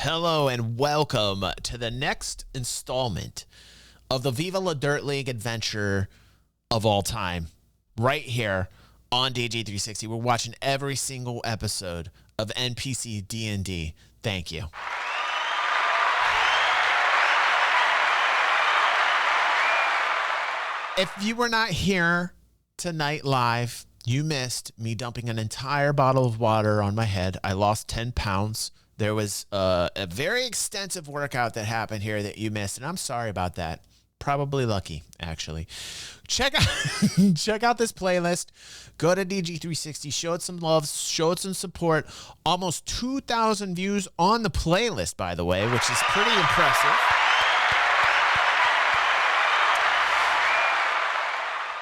Hello and welcome to the next installment of the Viva La Dirt League adventure of all time. Right here on DG360. We're watching every single episode of NPC D&D. Thank you. If you were not here tonight live, you missed me dumping an entire bottle of water on my head. I lost 10 pounds. There was a very extensive workout that happened here that you missed, and I'm sorry about that. Probably lucky, actually. Check out this playlist. Go to DG360. Show it some love. Show it some support. Almost 2,000 views on the playlist, by the way, which is pretty impressive.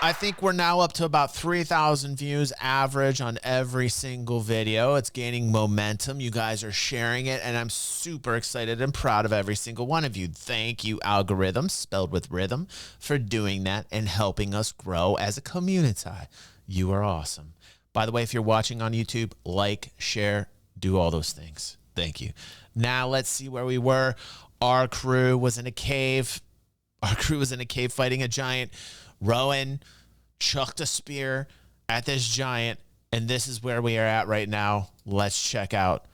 I think we're now up to about 3,000 views average on every single video. It's gaining momentum. You guys are sharing it, and I'm super excited and proud of every single one of you. Thank you, Algorithm, spelled with rhythm, for doing that and helping us grow as a community. You are awesome. By the way, if you're watching on YouTube, like, share, do all those things. Thank you. Now let's see where we were. Our crew was in a cave. Fighting a giant. Rowan chucked a spear at this giant, and this is where we are at right now. Let's check out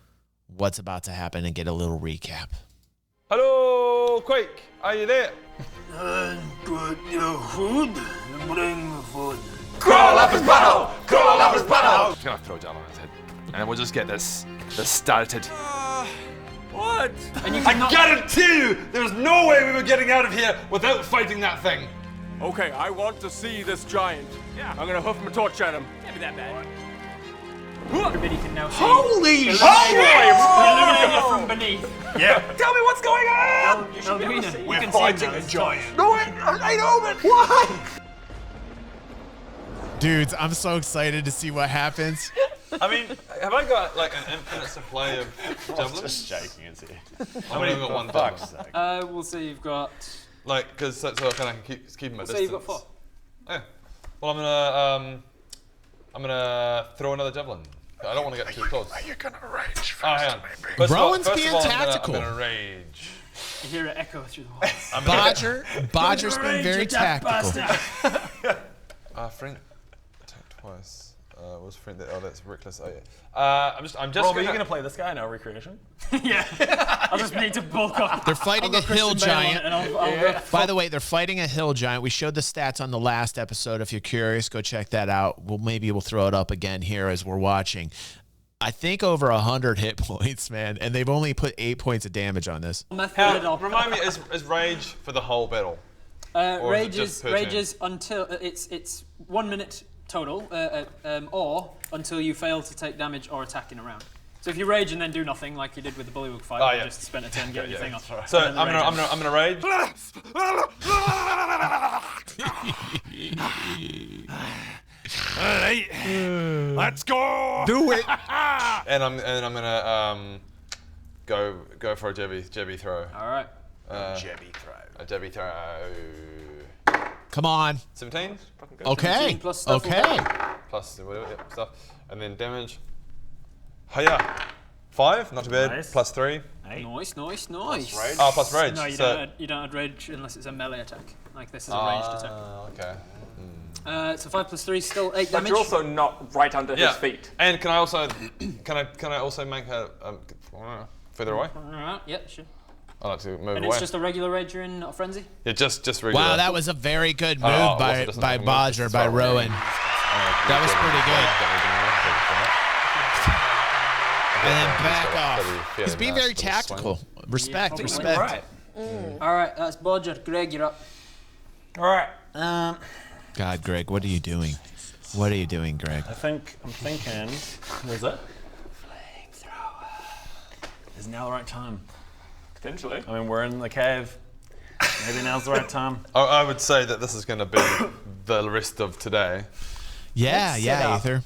what's about to happen and get a little recap. Hello, Quake. Are you there? Put your food, bring the food. Crawl up his butthole! Crawl up his butthole! I'm gonna throw down on his head, and we'll just get this started. What? And I guarantee you, there's no way we were getting out of here without fighting that thing. Okay, I want to see this giant. Yeah. I'm gonna hoof my torch at him. Can't be that bad. Everybody can now see. Holy shit! Illuminating it from beneath. Yeah. Tell me what's going on! You should be able to see. We're fighting a giant. No, I know, but why? Dudes, I'm so excited to see what happens. I mean, have I got like an infinite supply of javelins? Just shaking and see. I've only got one javelin. We'll say you've got. Like, because so I can keep my distance. Say you've got 4. Yeah. Well, I'm gonna throw another javelin. I don't want to get too close. Are you gonna rage first, I am. maybe? Rowan's being tactical. I'm gonna rage. You hear it echo through the walls. Bodger's been very tactical. Front attack twice. Was front that? Oh, that's reckless. Oh yeah. I'm just. Rob, are you gonna play this guy in our recreation? Yeah. I'll just need to bulk up. They're fighting a hill giant. I'll By the way, they're fighting a hill giant. We showed the stats on the last episode. If you're curious, go check that out. Maybe we'll throw it up again here as we're watching. I think over 100 hit points, man, and they've only put 8 points of damage on this. Remind me, is rage for the whole battle? Rage is until it's 1 minute total, or until you fail to take damage or attack in a round. So if you rage and then do nothing, like you did with the Bullywug fight, you just spent a turn getting your thing off. Right. So I'm gonna rage. Alright, let's go. Do it. and I'm gonna go for a jebby throw. All right. Jebby throw. A jebby throw. Come on. 17. Okay. 17 plus stuff. Okay. Plus whatever stuff, and then damage. Hiya. 5, not too bad. Nice. Plus 3. Nice. Rage. Oh, plus rage. No, you don't add rage unless it's a melee attack. Like this is a ranged attack. Okay. So 5 plus 3 is still 8 But damage. you're also not right under his feet. And can I also make her further away? Alright, yeah, sure. I like to move And away. it's just a regular rage you're in, not a frenzy? Yeah, just regular. Wow, that was a very good move by Bodger, by Sorry. Rowan. That was pretty good. And then back off. He's being very tactical. Respect. Right. Alright, that's Bodger. Greg, you're up. Alright. God, Greg, what are you doing? What are you doing, Greg? I'm thinking. What is it? Is now the right time? Potentially. I mean, we're in the cave. Maybe now's the right time. I would say that this is going to be the rest of today. Yeah, Aether.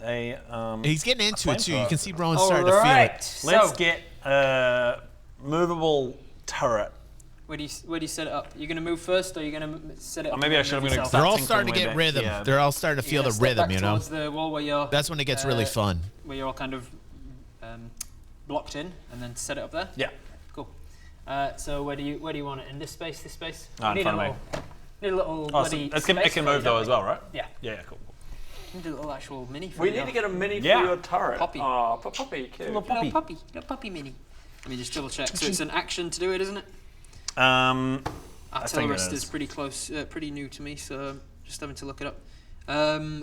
A He's getting into it too. You can see Rowan All starting to feel right. it. Let's get a movable turret. Where do you set it up? You're going to move first, or are you going to set it up? Or maybe I should have been. They're all starting to get rhythm. Yeah. They're all starting to feel the rhythm, you know. Towards the wall where you're. That's when it gets really fun. Where you're all kind of blocked in, and then set it up there. Yeah. Cool. So where do you want it? In this space? This space? In front of me. Need a little Oh, so bloody it can move though as well, right? Yeah. Yeah, cool. Need a little actual mini. For We you. need to get a mini for Yeah. your turret. Poppy. Oh, Poppy, cute. Little puppy mini. Let me just double check. So it's an action to do it, isn't it? Artillerist is pretty close, pretty new to me, so just having to look it up.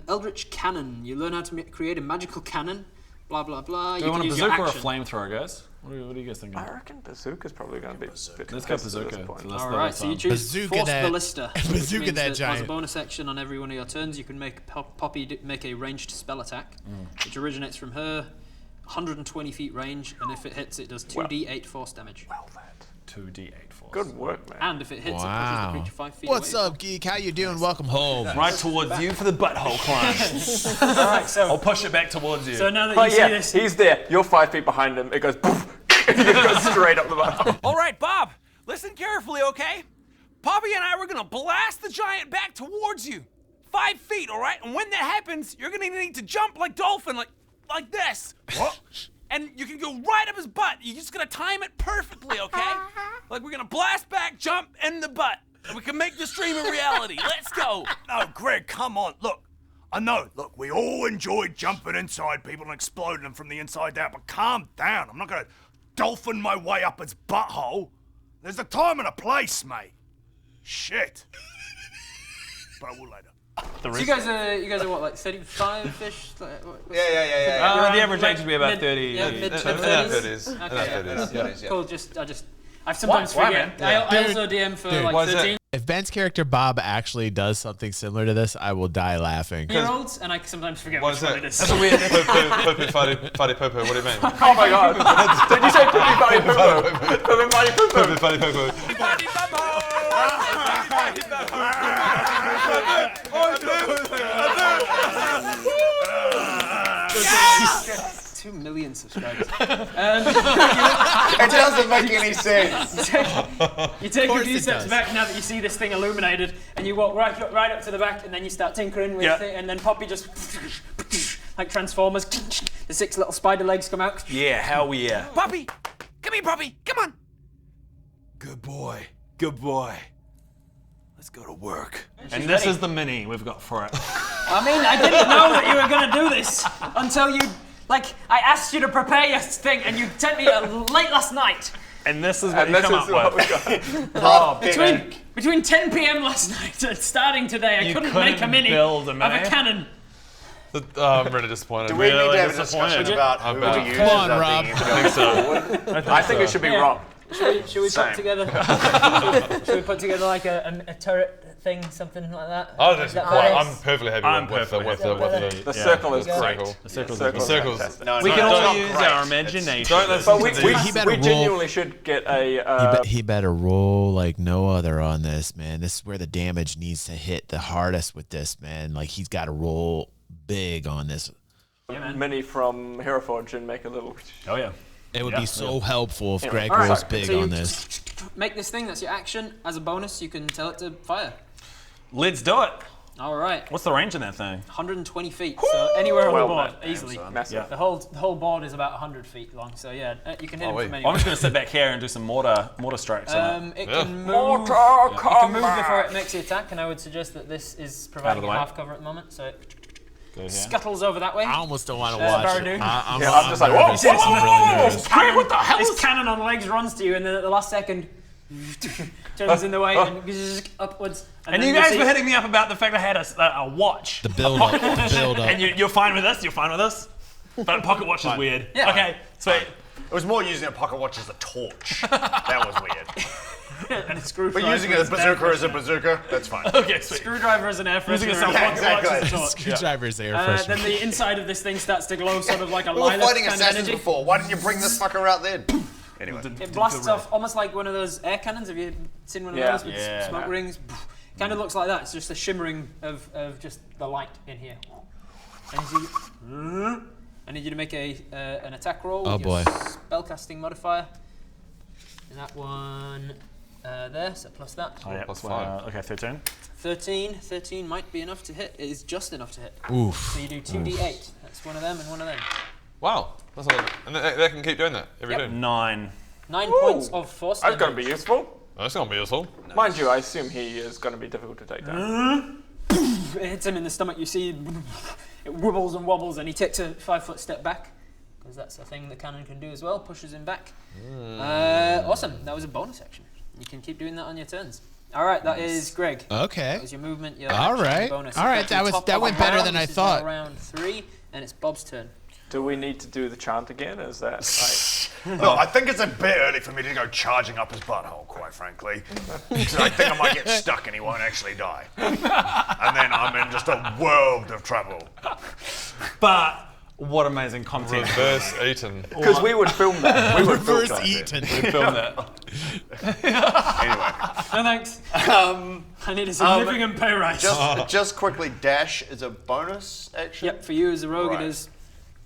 Eldritch Cannon. You learn how to create a magical cannon. Blah blah blah. Do you want a bazooka or a flamethrower, guys? What are you guys thinking? I reckon bazooka's probably going to be. Let's go bazooka. All right, so you choose Bazooka Force that- Ballista. bazooka which means that as giant. a bonus action on every one of your turns, you can make Poppy make a ranged spell attack, which originates from her 120 feet range, and if it hits, it does 2d8 force damage. Well, that. 2d8 force. Good work, man. And if it hits, it pushes the creature 5 feet What's away. up, geek? How you doing? Welcome home. Right towards you for the butthole climb. All right, so I'll push it back towards you. so now that Oh you yeah, see this, he's there. You're 5 feet behind him. It goes poof. It goes straight up the butthole. All right, Bob, listen carefully, okay? Poppy and I were gonna blast the giant back towards you. 5 feet, all right? And when that happens, you're gonna need to jump like dolphin, like this. What? And you can go right up his butt. You're just gonna time it perfectly, okay? Like we're gonna blast back, jump in the butt. And we can make this dream a reality. Let's go. No, Greg, come on. Look, I know. Look, we all enjoy jumping inside people and exploding them from the inside out, but calm down. I'm not going to dolphin my way up its butthole. There's a time and a place, mate. Shit. But I will later. so you guys are what, like 35-ish? Like, The average age would be about 30. mid-30s. Okay, cool. I sometimes Why, forget. man? I also DM for like 13 If Ben's character Bob actually does something similar to this, I will die laughing. year olds, and I sometimes forget What which is one it? it is. That's a weird. Poopy, fuddy, poo, what do you mean? Oh my god. Did you say poopy buddy poo poo? Poopy buddy poo poo. Poopy, fuddy, poo, Yes! 2 million subscribers. It doesn't make any sense. You take a course few it steps does. back now that you see this thing illuminated, and you walk right up to the back, and then you start tinkering with it, and then Poppy just like Transformers. The 6 little spider legs come out. Yeah, hell yeah. Poppy, come here, Poppy. Come on. Good boy. Good boy. Let's go to work. And this is the mini we've got for it. I mean, I didn't know that you were gonna do this until you, I asked you to prepare your thing, and you sent me late last night. And this is what And you this come is up what with. we got. Between 10 p.m. last night and starting today, I You couldn't couldn't make a mini build a of mini? a cannon. I'm really disappointed. We need to have a disappointed. discussion about I'm who bad. we use Come as on, our Rob. thingy going forward. I think it should be Yeah. Rob. Should we put together? Should we put together like a turret thing, something like that? I'm perfectly happy I'm with perfectly the The circle is the great. circle. The circles. The circles. fantastic. No, We no, can it's all not use great. our imagination. Don't listen But to we He better roll. genuinely should get a. He better roll like no other on this, man. This is where the damage needs to hit the hardest with this, man. Like he's got to roll big on this. mini from Hero Forge and make a little. Oh yeah. It would be so helpful if Greg All right, rolls big so you on this. Make this thing. That's your action. As a bonus, you can tell it to fire. Let's do it. All right. What's the range in that thing? 120 feet. So anywhere on the board, easily. Massive. The whole board is about 100 feet long. So yeah, you can hit him from wait. anywhere. I'm just going to sit back here and do some mortar strikes on it. It can move. It can move before it makes the attack, and I would suggest that this is providing the way. half cover at the moment, so it Go here. scuttles over that way. I almost don't want to watch it. Baradu. I'm just like, nervous. whoa, I'm really nervous. Cannon, what the hell? This cannon on legs runs to you, and then at the last second, turns in the way and upwards. And then you guys see- were hitting me up about the fact I had a watch. The build up. The build up. And you're fine with this? You're fine with this? But pocket watch is weird. Yeah. Okay, sweet. It was more using a pocket watch as a torch. That was weird. and a screwdriver. But using a bazooka as a bazooka, that's fine. Okay, sweet. Screwdriver as an air freshener. Using a and cell pocket phone. watch as a Exactly. torch. Screwdriver's air Then freshener. the inside of this thing starts to glow sort of like a We were lilac fighting kind of assassins energy. before. Why didn't you bring this fucker out then? Anyway. It blasts off almost like one of those air cannons. Have you seen one of Yeah. those with Yeah. smoke rings? Kind of looks like that. It's just a shimmering of just the light in here. I need you to make an attack roll Oh, with your boy. spellcasting modifier. And that one there, so plus that. Oh, yeah. Plus 5. Okay, 13. 13 might be enough to hit. It is just enough to hit. Oof. So you do 2d8. That's one of them and one of them. Wow. That's a lot. And they can keep doing that every turn. 9. 9 points of force That's going to damage. be useful. That's gonna be useful. Mind you, I assume he is going to be difficult to take down. It hits him in the stomach. You see it wobbles and wobbles, and he takes a 5-foot step back, because that's a thing the cannon can do as well. Pushes him back. Awesome. That was a bonus action. You can keep doing that on your turns. All right, that is Greg. Okay. That was your movement. Your All action, right. your bonus. All right, Got to the top that of went the better round. than I This is now thought. round 3, and it's Bob's turn. Do we need to do the chant again? Is that like... Look, I think it's a bit early for me to go charging up his butthole, quite frankly. Because I think I might get stuck and he won't actually die. And then I'm in just a world of trouble. But what amazing content. Reverse eaten. Because we would film that. We would Reverse film eaten. We filmed that. Anyway. No thanks. I need a significant pay rise. Just quickly, dash is a bonus action? Yep, for you as a rogue Right. it is.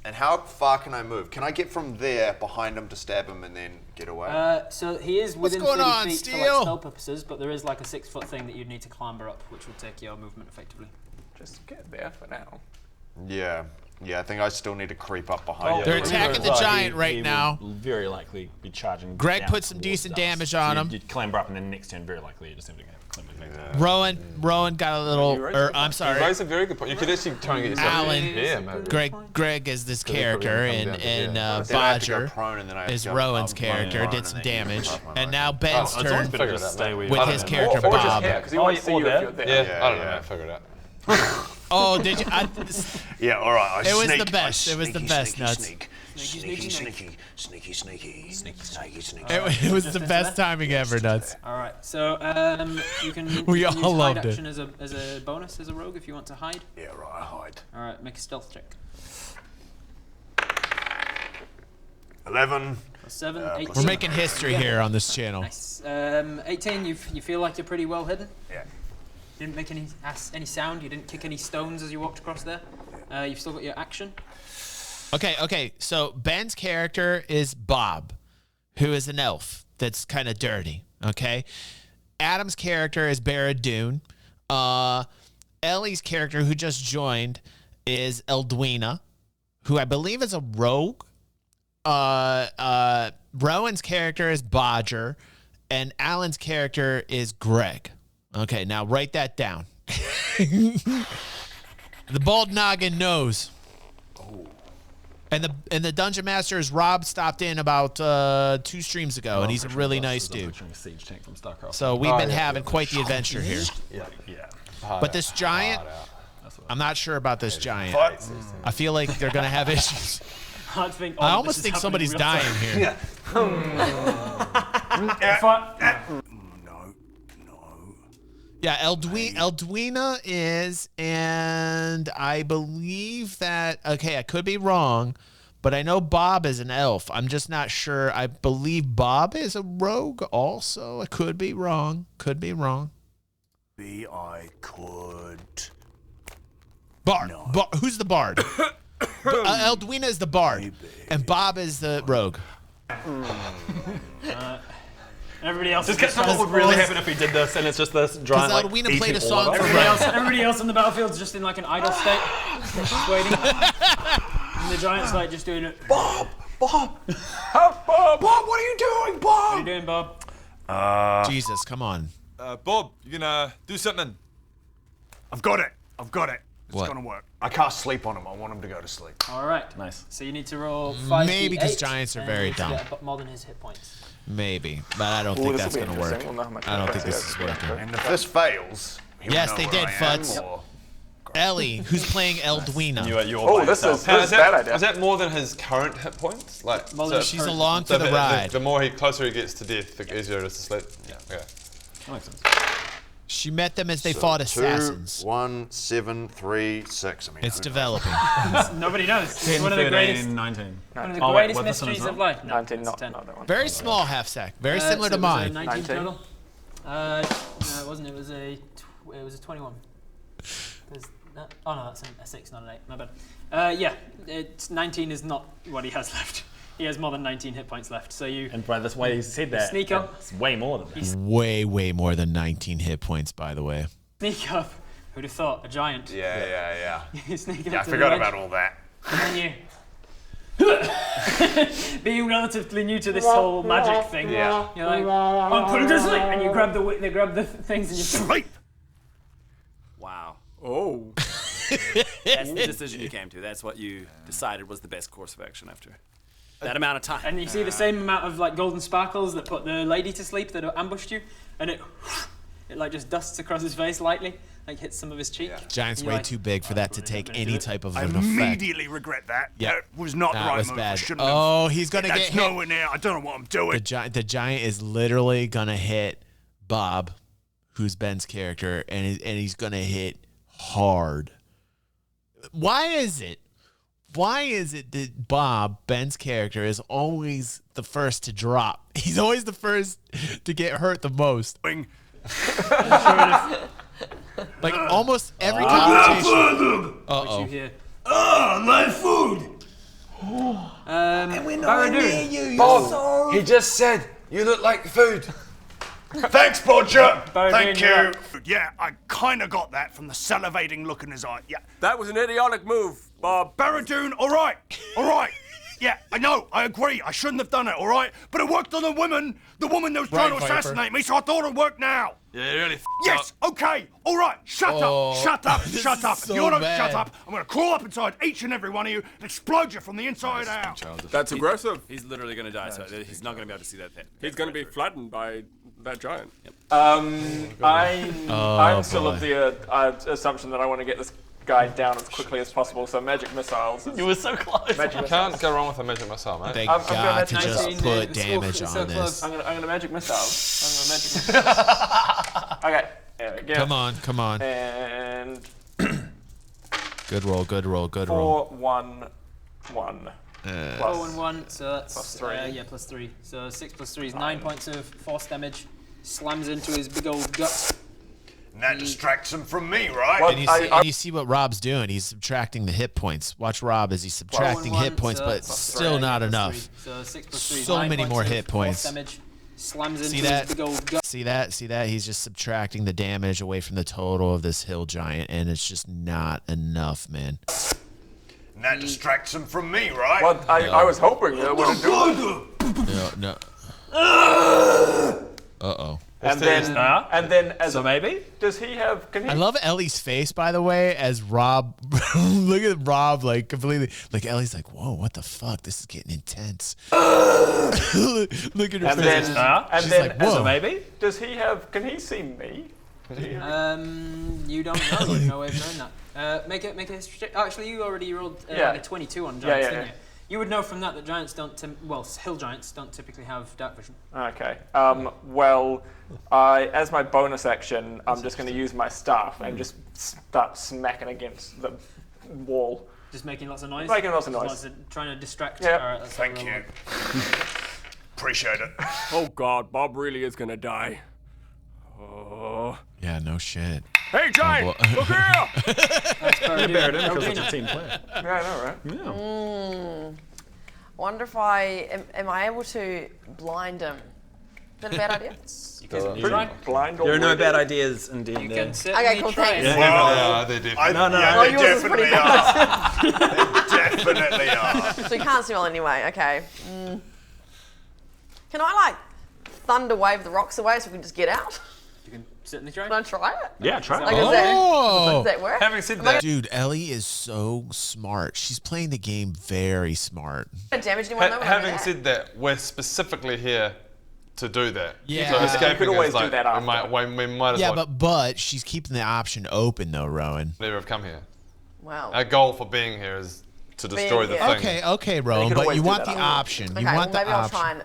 And how far can I move? Can I get from there behind him to stab him and then get away? So he is within going 30 on, feet for Steel? like spell purposes, but there is like a 6-foot thing that you'd need to clamber up, which would take your movement effectively. Just get there for now. Yeah, I think I still need to creep up behind him. They're attacking the giant right now. Will very likely be charging. Greg down put some towards decent us. damage So on you- him. You'd clamber up, and then next turn, very likely, you just have to clamber back down. Rowan got a little. I'm sorry. That's a very good point. You could actually try and get yourself. Alan. Yeah, maybe. Greg is this they probably character, come down and to- yeah. Then I have to go Bodger prone and then I have to is jump Rowan's up, character, prone, did and some then damage, up my and way. now Ben's It's always turn better to just stay where you with are. his Or character Or just Bob. here, because he won't see you if you're there. Yeah, I don't know. yeah. Figure it out. Oh, did you? Yeah, all right. It was the best. It was the best, Nuts. Sneaky. It was the best timing ever, Nuts. All right, so you can We you all can use hide loved it. action as a bonus as a rogue if you want to hide. Yeah, right, I hide. All right, make a stealth check. 11. 7, plus 18. We're making history here on this channel. Nice. 18. You feel like you're pretty well hidden. Yeah. You didn't make any sound. You didn't kick any stones as you walked across there. You've still got your action. Okay. So Ben's character is Bob, who is an elf that's kind of dirty. Okay. Adam's character is Barad-dûn. Ellie's character, who just joined, is Eldwina, who I believe is a rogue. Rowan's character is Bodger, and Alan's character is Greg. Okay, now write that down. The bald noggin knows. And the dungeon master is Rob. Stopped in about 2 streams ago, and he's a really nice dude. A siege tank from StarCraft. So we've been having quite the adventure here. yeah. But this giant, I'm not sure about this giant. I feel like they're gonna have issues. I think. I almost think somebody's dying here. Yeah, Eldwina is, and I believe that, okay, I could be wrong, but I know Bob is an elf. I'm just not sure. I believe Bob is a rogue also. I could be wrong. Maybe I could. Bard. Who's the bard? Eldwina is the bard, and Bob is the rogue. Everybody else. Just get what would really happen if we did this, and it's just this giant. Because Eldwina played a song for Everybody else in the battlefield's just in like an idle state, just waiting. And the giant's like just doing it. Bob, what are you doing, Bob? What are you doing, Bob? Jesus, come on. Bob, you gonna do something? I've got it. It's What? gonna work. I cast sleep on him. I want him to go to sleep. All right. Nice. So you need to roll 5d8. Maybe because giants are and very you need to dumb. get more than his hit points. Maybe, but I don't think that's going to work. I don't think this is working. And if this fails, he'll Yes, know they where did, I am, Futs. or- Ellie, who's playing Eldwina. This is bad idea. Is that more than his current hit points? Like, She's along for the ride. The more closer he gets to death, the easier it is to sleep. Yeah. Okay. That makes sense. She met them as they fought assassins. 2, 1, 7, 3, 6. I mean, It's who developing. Nobody knows. It's 10, one of the 13, greatest, 19. one of the Oh, wait, greatest what, this one mysteries is of not? life. No, 19, it's not 10. that one. Very small half sack. Very similar So to it was a mine. 19 19? total. No, it wasn't. It was a 21. Oh no, that's a 6, not an 8. My bad. Yeah, it's 19 is not what he has left. He has more than 19 hit points left. So you And by this way you said that, sneak up. it's way more than that. Way more than 19 hit points, by the way. sneak up. Who'd have thought? A giant. Yeah. You sneak up Yeah, I to forgot the about edge, all that. and then you being relatively new to this whole magic thing, you're like, I'm putting to sleep, and you grab the things and you sleep. Wow. Oh. That's the decision you came to. That's what you decided was the best course of action after that amount of time. And you see the same amount of like golden sparkles that put the lady to sleep that ambushed you, and it like just dusts across his face lightly, like hits some of his cheek. Giant's way too big for that to take any type of I an effect. immediately regret that. Yeah. That was not the right was move. bad. I shouldn't have. Oh, he's gonna get That's hit. nowhere near. I don't know what I'm doing. The giant is literally gonna hit Bob, who's Ben's character, and he's gonna hit hard. Why is it that Bob, Ben's character, is always the first to drop? He's always the first to get hurt the most. Like almost every conversation. Uh-oh. My food. And we're nowhere near you. Bob, he just said you look like food. Thanks, Bodger. Thank you. Baradun, Yeah, I kind of got that from the salivating look in his eye. Yeah. That was an idiotic move, Bob. Baradun, all right. Yeah, I know, I agree. I shouldn't have done it, all right? But it worked on the woman that was trying to assassinate me, so I thought it'd work now. Yeah, you really Yes, okay, all right. Shut up. Shut up. so If you want to bad. shut up, I'm going to crawl up inside each and every one of you and explode you from the inside out. That's aggressive. He's literally going to die, so he's not going to be able to see that thing. He's going to be flattened by that giant. I'm still of the assumption that I want to get this guy down as quickly as possible, so magic missiles. You were so close. You can't go wrong with a magic missile, mate. They I'm got gonna to just 19, put damage on this. I'm gonna magic missiles. Okay. There we go. Come on. And Good roll. 4, 1, 1. 4 and 1, so that's plus 3. plus 3. So 6 plus 3 is 9 points of force damage. Slams into his big old gut. And that distracts him from me, right? Well, And you see what Rob's doing. He's subtracting the hit points. Watch Rob as he's subtracting hit points, so but plus still not enough. So 6 plus 3 is So 9 many points more of hit points. force damage. Slams into See his that? big old gut. See that? He's just subtracting the damage away from the total of this hill giant, and it's just not enough, man. And that distracts him from me, right? Well, I was hoping that wouldn't do it. No. Uh-oh. And then as So maybe? does he have? Can he? I love Ellie's face, by the way, as Rob. Look at Rob, like completely. Like Ellie's like, "Whoa, what the fuck? This is getting intense." Look at her And face. then, She's like, "Whoa." So maybe? does he have? Can he see me? You don't know. There's no way of knowing that. Make a history check. Actually, you already rolled a 22 on giants, didn't you? You would know from that giants don't, hill giants don't typically have dark vision. Okay. Well, as my bonus action, I'm just going to use my staff and just start smacking against the wall. Just making lots of noise? Making lots of noise. Trying to distract. Yeah. All right, let's Thank have a roll. you. Appreciate it. Oh God, Bob really is going to die. Oh. Yeah, no shit. Hey, giant, look here! That's Baradun. Because it's a Rowena. team player. Yeah, I know, right? Wonder if I am I able to blind him? Is that a bad idea? You can Pretty try. blind There are no already. bad ideas in You D&D. can certainly cool, try thanks. it. Yeah, they do. Yeah, Well, they yours is pretty definitely are. They definitely are. So you can't see well anyway. Okay. Can I like thunder wave the rocks away so we can just get out? You can certainly try. Can I try it? Yeah, try it. Like, does that work? Having said that, Dude, Ellie is so smart. She's playing the game very smart. Damage anyone? No, having said that, we're specifically here to do that. Yeah. So You escaping could always is like, do that we might as Yeah, well but she's keeping the option open though, Rowan. never have come here. Wow. Our goal for being here is to destroy the here. thing. Okay, Rowan, can but always you do want that. the option. Okay, You well want the maybe I'll option. try and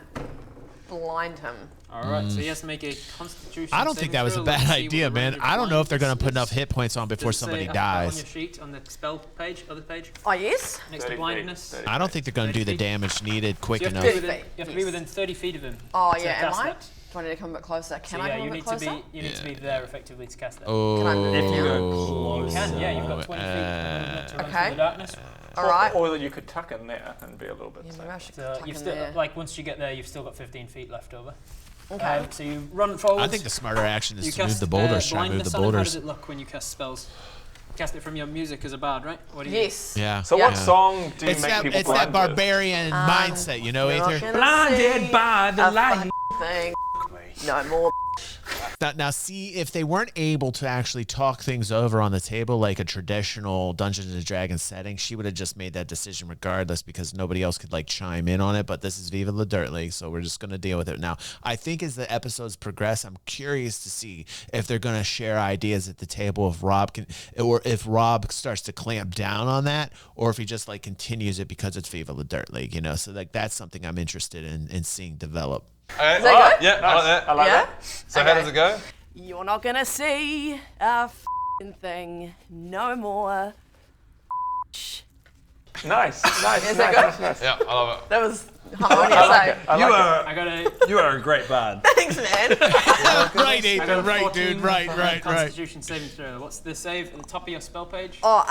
blind him. All right, so he has to make a Constitution. I don't think that was a bad idea, man. I don't know if they're gonna put enough hit points on before somebody On dies. your sheet, on the spell page, other page, Oh yes. next to 30 blindness. feet, I don't think they're gonna do the damage needed quick You have, enough. to be within, you have to be Yes. within 30 feet of him. Oh to yeah. Am cast I? that. Do I need to come a bit closer? Can So I yeah, come a you bit need closer? to be there effectively to cast that. Oh, Can I move If you now? You can, yeah. You've got 20 feet to run Okay. through the darkness. All right. Or you could tuck in there and be a little bit Yeah, safe. maybe I should So tuck you've in still there. like once you get there, you've still got 15 feet left over. Okay. So you run forward. I think the smarter action you is to move cast the boulders. Try and move blindness the on him. How boulders. does it look when you cast spells? cast it from your music as a bard, right? What do you Yes. Yeah. So what song do you It's make that, people it's blind that with? barbarian mindset, you know, Aether? Blinded by the light. Thing. No more. Now, see, if they weren't able to actually talk things over on the table like a traditional Dungeons and Dragons setting, she would have just made that decision regardless because nobody else could like chime in on it. But this is Viva the Dirt League, so we're just going to deal with it now. I think as the episodes progress, I'm curious to see if they're going to share ideas at the table. If Rob can, or if Rob starts to clamp down on that, or if he just like continues it because it's Viva the Dirt League, you know. So like that's something I'm interested in seeing develop. Okay. that good? Yeah, I like that. I like Yeah? that. So how does it go? You're not gonna see a f***ing thing no more. Nice. Is that good? Nice. Yeah, I love it. That was harmonious. I like it. I You like are I got a you are a great bard. Thanks, man. Right, I got Aether, a right, 14 dude, right. Constitution saving throw. What's the save at the top of your spell page? Oh,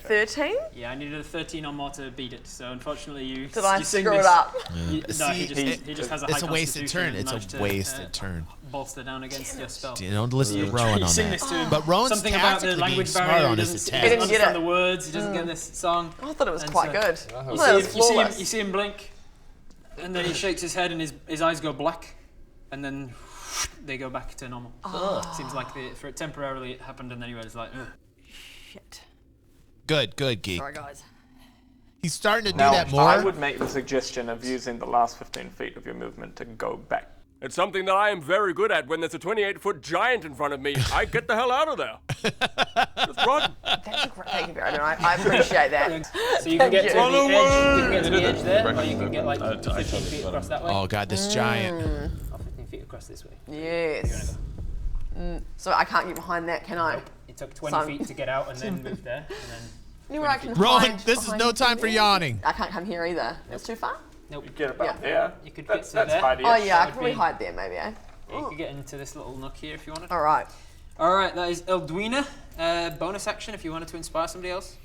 13? Yeah, I needed a 13 or more to beat it. So unfortunately, you Did I you sing screw this. it up? No, See, he just has a high it's a wasted constitution turn. and It's managed a to, wasted turn. bolster down against your spell. You don't listen to Rowan You on sing that. this to him. But Rowan's Something about the tactically being language smart barrier. on He his doesn't attack. He didn't get understand it. the words. He doesn't get this song. I thought it was And quite so- good. You That was see, flawless. you see him blink, and then he shakes his head, and his eyes go black, and then they go back to normal. Seems like for it temporarily it happened, and then he was like, ugh. Shit. Good, geek. Sorry, guys. He's starting to do Now, that more. I would make the suggestion of using the last 15 feet of your movement to go back. It's something that I am very good at. When there's a 28-foot giant in front of me, I get the hell out of there. Just run. Thank you, Brandon. I appreciate that. So you can get to the Thank you. edge. You can get to the edge there, or you can get like 15 feet across that way. Oh god, this giant. Or 15 feet across this way. Yes. So I can't get behind that, can I? It took 20 Son. feet to get out, and then move there, and then. You know where I can Rowan, hide this is behind no you time for there? yawning. I can't come here either. That's too far? Nope. Get about Yeah. there. You could That's get to there. tidy. Oh yeah, I That can would probably be- hide there maybe, eh? Yeah, you could get into this little nook here if you wanted. Alright. Alright, that is Elduina. Bonus action if you wanted to inspire somebody else.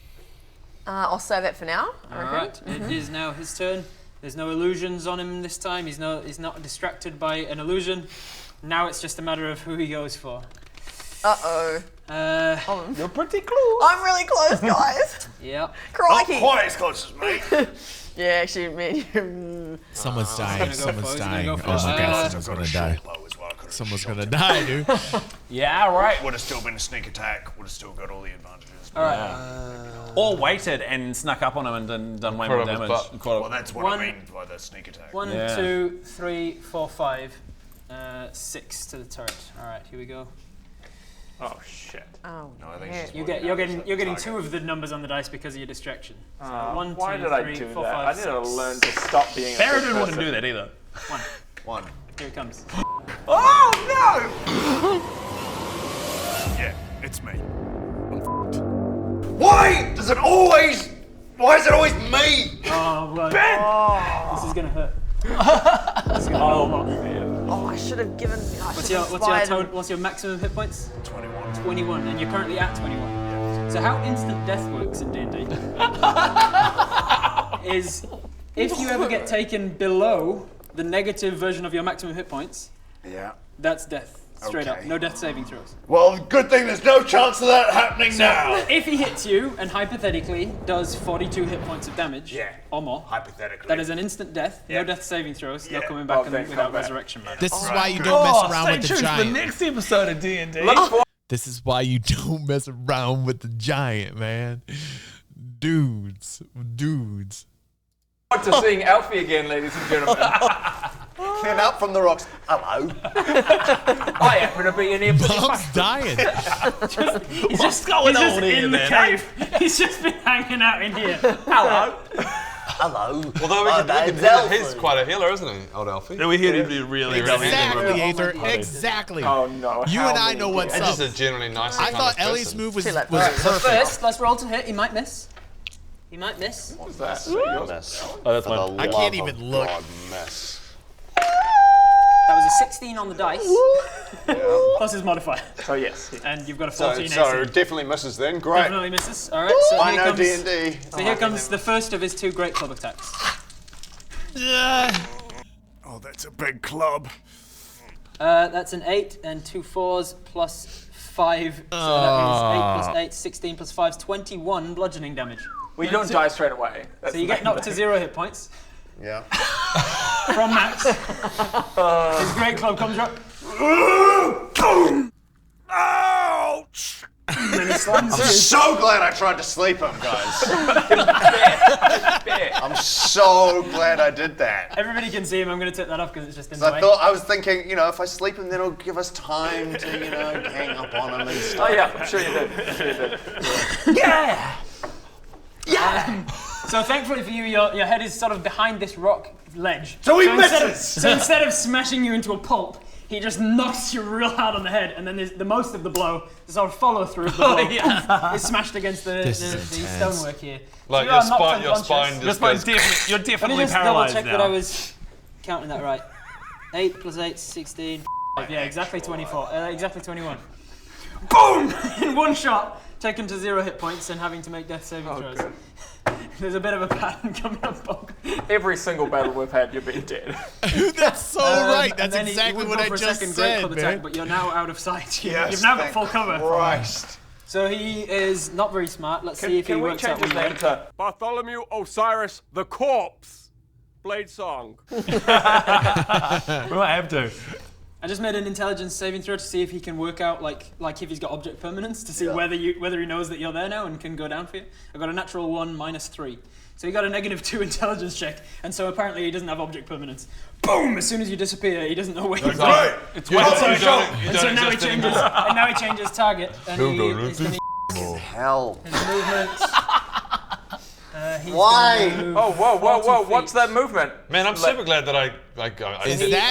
I'll save that for now, I reckon. Alright, it is now his turn. There's no illusions on him this time. He's not distracted by an illusion. Now it's just a matter of who he goes for. Uh-oh. You're pretty close. I'm really close, guys. Yeah. Not Crikey. quite as close as me. Yeah, actually, me. Someone's dying. gonna go Someone's for it. He's dying. gonna Oh go my for it. god, someone's gonna die. Someone's gonna die, dude. Yeah, right. Would have still been a sneak attack. Would have still got all the advantages. Or waited and snuck up on him and done way more Caught up his damage. butt. Well, that's what One- I mean by the sneak attack. 1, Yeah. 2, 3, 4, 5, 6 to the turret. Alright, here we go. Oh shit. Oh, No, I think yeah. she's You're working out getting the 2 of the numbers on the dice because of your distraction. So 1, 2, Why did I 3, do 4, that? 5, I need to 6. learn to stop being a Barry good didn't want to person. do that either. One. Here it comes. Oh no! Yeah, it's me. I'm f***ed. Why is it always me? Oh, blood. This is gonna hurt. Oh, I should have given. What's your maximum hit points? 21. 21, and you're currently at 21. So how instant death works in D&D is if you ever get taken below the negative version of your maximum hit points, Yeah. that's death. Straight up. Okay. No death saving throws. Well, good thing there's no chance of that happening now. If he hits you and hypothetically does 42 hit points of damage Yeah. or more, Hypothetically. that is an instant death. Yeah. No death saving throws. No Yeah. coming back Oh, then without come back. resurrection mode. This is why you don't mess around with the The giant. next episode of D&D. This is why you don't mess around with the giant, man. Dudes. Forward to seeing Alfie again, ladies and gentlemen. Then up from the rocks. Hello. I happen to be in here pretty Bob's much. dying. He's just going he's just on here, in the man? cave. He's just been hanging out in here. Hello. Hello. Although we could he's quite a healer, isn't he, old Alfie? We hear him do really Exactly, Aether. Exactly. Oh no. You how and I many know what's And up. just a generally nice. I thought Ellie's move was late. perfect. First, let's roll to hit. He might miss. He might miss. What was that? Mess. Oh, that's For the mine. I love can't of even look. God, mess. That was a 16 on the dice. Plus his modifier. So yes. And you've got a So, 14 so AC. definitely misses then. Great. Definitely misses. Alright, so I here know comes, D&D. so here comes the first of his 2 great club attacks. Oh, that's a big club. That's an 8 and 2 4s plus 5. So that is 8 plus 8, 16 plus 5 is 21 bludgeoning damage. Well, you don't die straight away. That's so you get knocked to 0 hit points. Yeah. From Max. His great club comes up. Ouch! And then he slams I'm you. so glad I tried to sleep him, guys. I'm so glad I did that. Everybody can see him. I'm going to take that off because it's just in the way. I was thinking, if I sleep him, then it'll give us time to, hang up on him and stuff. Oh yeah, I'm sure you did. Yeah! Yeah! So thankfully for you, your head is sort of behind this rock ledge. So he misses! So instead of smashing you into a pulp, he just knocks you real hard on the head, and then there's the most of the blow, the sort of follow through of the blow, is smashed against the stonework here. Like so your spine just goes... You're definitely just paralyzed double check now. that I was counting that right. 8 plus 8, 16. Yeah, exactly 24. Exactly 21. Boom! In one shot, taken to 0 hit points and having to make death saving throws. Good. There's a bit of a pattern coming up, Bob. Every single battle we've had, you've been dead. That's so right. That's and then exactly he what I just great said, club attack, but you're now out of sight. Yes, You've now got thank full cover. Christ. So he is not very smart. Let's see if he Can we works change out his what he name did. to Bartholomew Osiris the Corpse. Blade Song. We might have to. I just made an intelligence saving throw to see if he can work out like if he's got object permanence to see whether he knows that you're there now and can go down for you. I got a natural 1 minus 3. So he got a -2 intelligence check, and so apparently he doesn't have object permanence. Boom! As soon as you disappear, he doesn't know where you're going. It's So now he changes target, and he's gonna Hell. his movement. Why? Oh, whoa! What's that movement? Man, I'm super glad that I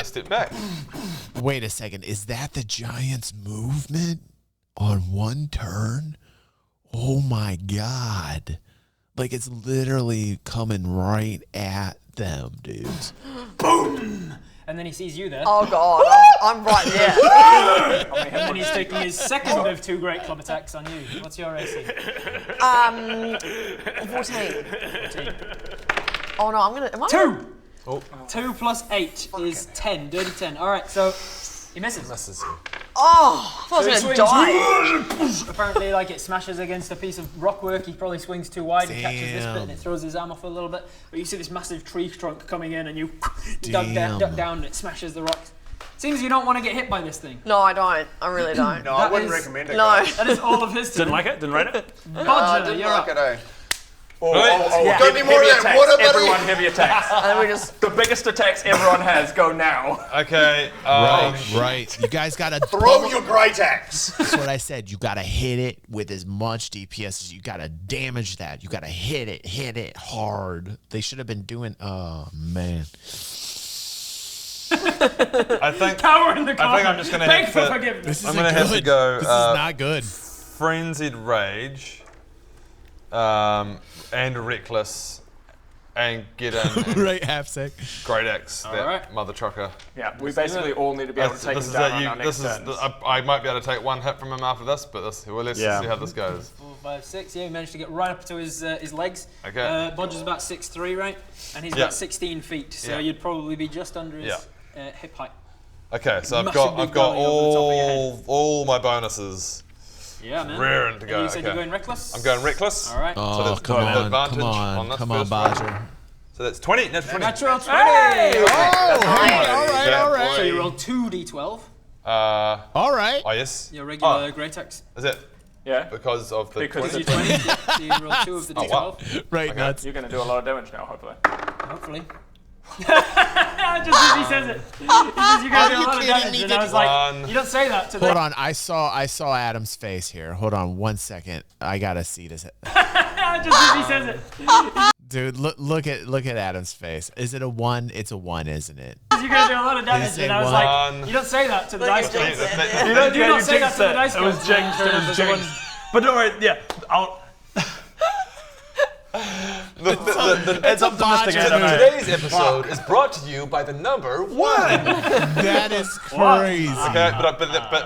stepped back. Wait a second. Is that the Giants' movement on one turn? Oh my God. Like it's literally coming right at them, dudes. Boom! And then he sees you there. Oh God, I'm right there. And then he's taking his second of 2 great club attacks on you. What's your AC? 14. Oh no, am I? 2! Oh. 2 plus 8 is 10, dirty 10. All right, so he misses. Oh, I thought I was gonna die. Apparently, like it smashes against a piece of rockwork. He probably swings too wide and catches this bit, and it throws his arm off a little bit. But you see this massive tree trunk coming in, and you duck down, and it smashes the rocks. Seems you don't want to get hit by this thing. No, I don't. I really don't. No, I wouldn't recommend it. No. Guys. That is all of his. Didn't like it? Didn't rate it? Bodger, Didn't you're like up. it, Yeah. Got any more of that water, buddy? Everyone heavy attacks. And then we just The biggest attacks everyone has go now. Okay. Right. You guys gotta Throw your great axe. That's what I said. You gotta hit it with as much DPS as you gotta damage that. You gotta hit it hard. They should have been doing. Oh man. I think Cower in the corner. I think I'm just gonna Beg have for to. forgiveness. This I'm isn't gonna have to good. go. This is not good. Frenzied Rage, and Reckless, and get in. Right, half sec. Great Axe, that right. mother trucker. Yeah, we basically all need to be able to take him down on our next turns. I might be able to take 1 hit from him after this, but let's see how this goes. 4, 5, 6. Yeah, he managed to get right up to his legs. Okay. Bodger's about 6'3", right? And he's about 16 feet, so you'd probably be just under his hip height. Okay, so I've Massive big got belly over the top of your all my bonuses. Yeah, man. Raring to go. And you said okay. you're going reckless? I'm going Reckless. All right. Oh, that's come on, advantage on this come on, first one. Bodger. So that's 20. That's 20. Natural 20! Hey! All right. Yeah, all right. So you roll 2d12. All right. Oh, yes. Your regular great axe. Is it? Yeah. Because of the Because 20? it's 20. Yeah, so you roll 2 of the d12. wow. Right, Okay. nuts. You're going to do a lot of damage now, hopefully. Hopefully. Just as he says it. He says you're going to do a lot of damage. And I was like, you don't say that to them. Hold on, I saw Adam's face here. Hold on 1 second. I gotta see this. Just as he says it. Dude, look at Adam's face. Is it a 1? It's a 1, isn't it? You're going to do a lot of damage. Is And it I was one? like, you don't say that to the dice gods. That- You don't say that to the dice It was gods. jinxed. It was jinxed. But don't worry. Yeah. It's optimistic. Today's episode is brought to you by the number 1. That is crazy. Okay, but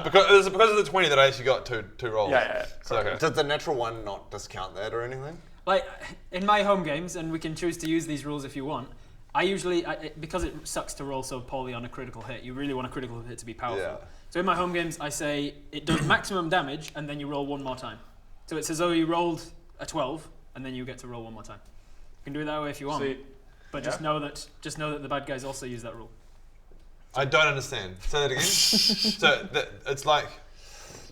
because of the 20 that I actually got two rolls. Yeah. So, okay. Does the natural 1 not discount that or anything? Like, in my home games, and we can choose to use these rules if you want, I usually, because it sucks to roll so poorly on a critical hit, you really want a critical hit to be powerful. Yeah. So in my home games, I say it does maximum damage, and then you roll one more time. So it's as though you rolled a 12, and then you get to roll one more time. You can do it that way if you want, but just know that the bad guys also use that rule. I don't understand. Say that again. So it's like.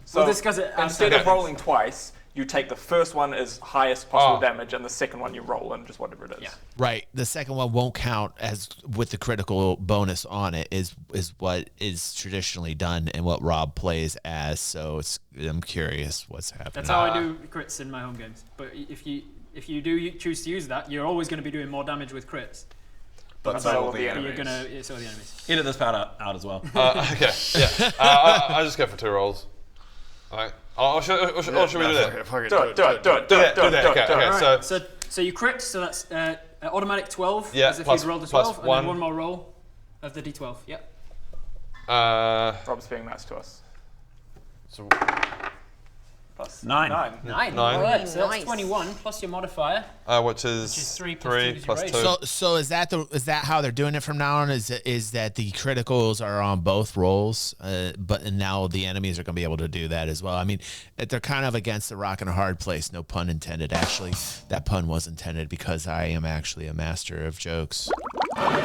So instead of rolling twice, you take the first one as highest possible damage, and the second one you roll and just whatever it is. Yeah. Right. The second one won't count as with the critical bonus on it. Is what is traditionally done and what Rob plays as. So I'm curious what's happening. That's how I do crits in my home games. But if you do choose to use that, you're always going to be doing more damage with crits. But so will the enemies. So are the enemies. Edit this part out as well. Okay. Yeah. I just go for 2 rolls. All right. Or should we do that? Do it. Okay. So you crit, so that's automatic 12, Yeah, as if plus- you'd rolled a plus 12, and one. then one more roll of the d12. Yep. Rob's being nice to us. So Plus 9. 9. All right, so that's 21 plus your modifier. which is 3 3 plus 2. So is that how they're doing it from now on? Is that the criticals are on both rolls, but now the enemies are going to be able to do that as well? I mean, they're kind of against the rock and a hard place. No pun intended. Actually, that pun was intended because I am actually a master of jokes. I'm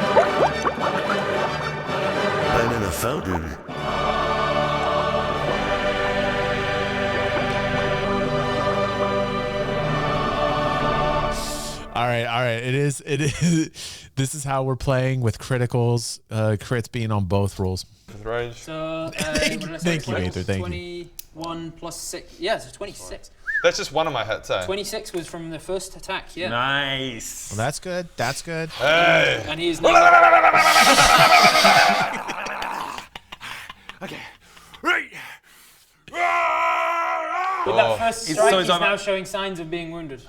in a fountain. All right. It is. This is how we're playing with criticals, crits being on both rolls. With rage. So, thank you, Aether. Thank you. 21 plus 6. Yeah, so 26. That's just one of my hits, eh? 26 was from the first attack, yeah. Nice. Well, that's good. That's good. Hey. And he is now... Okay. Right. With that first strike, he's now showing signs of being wounded.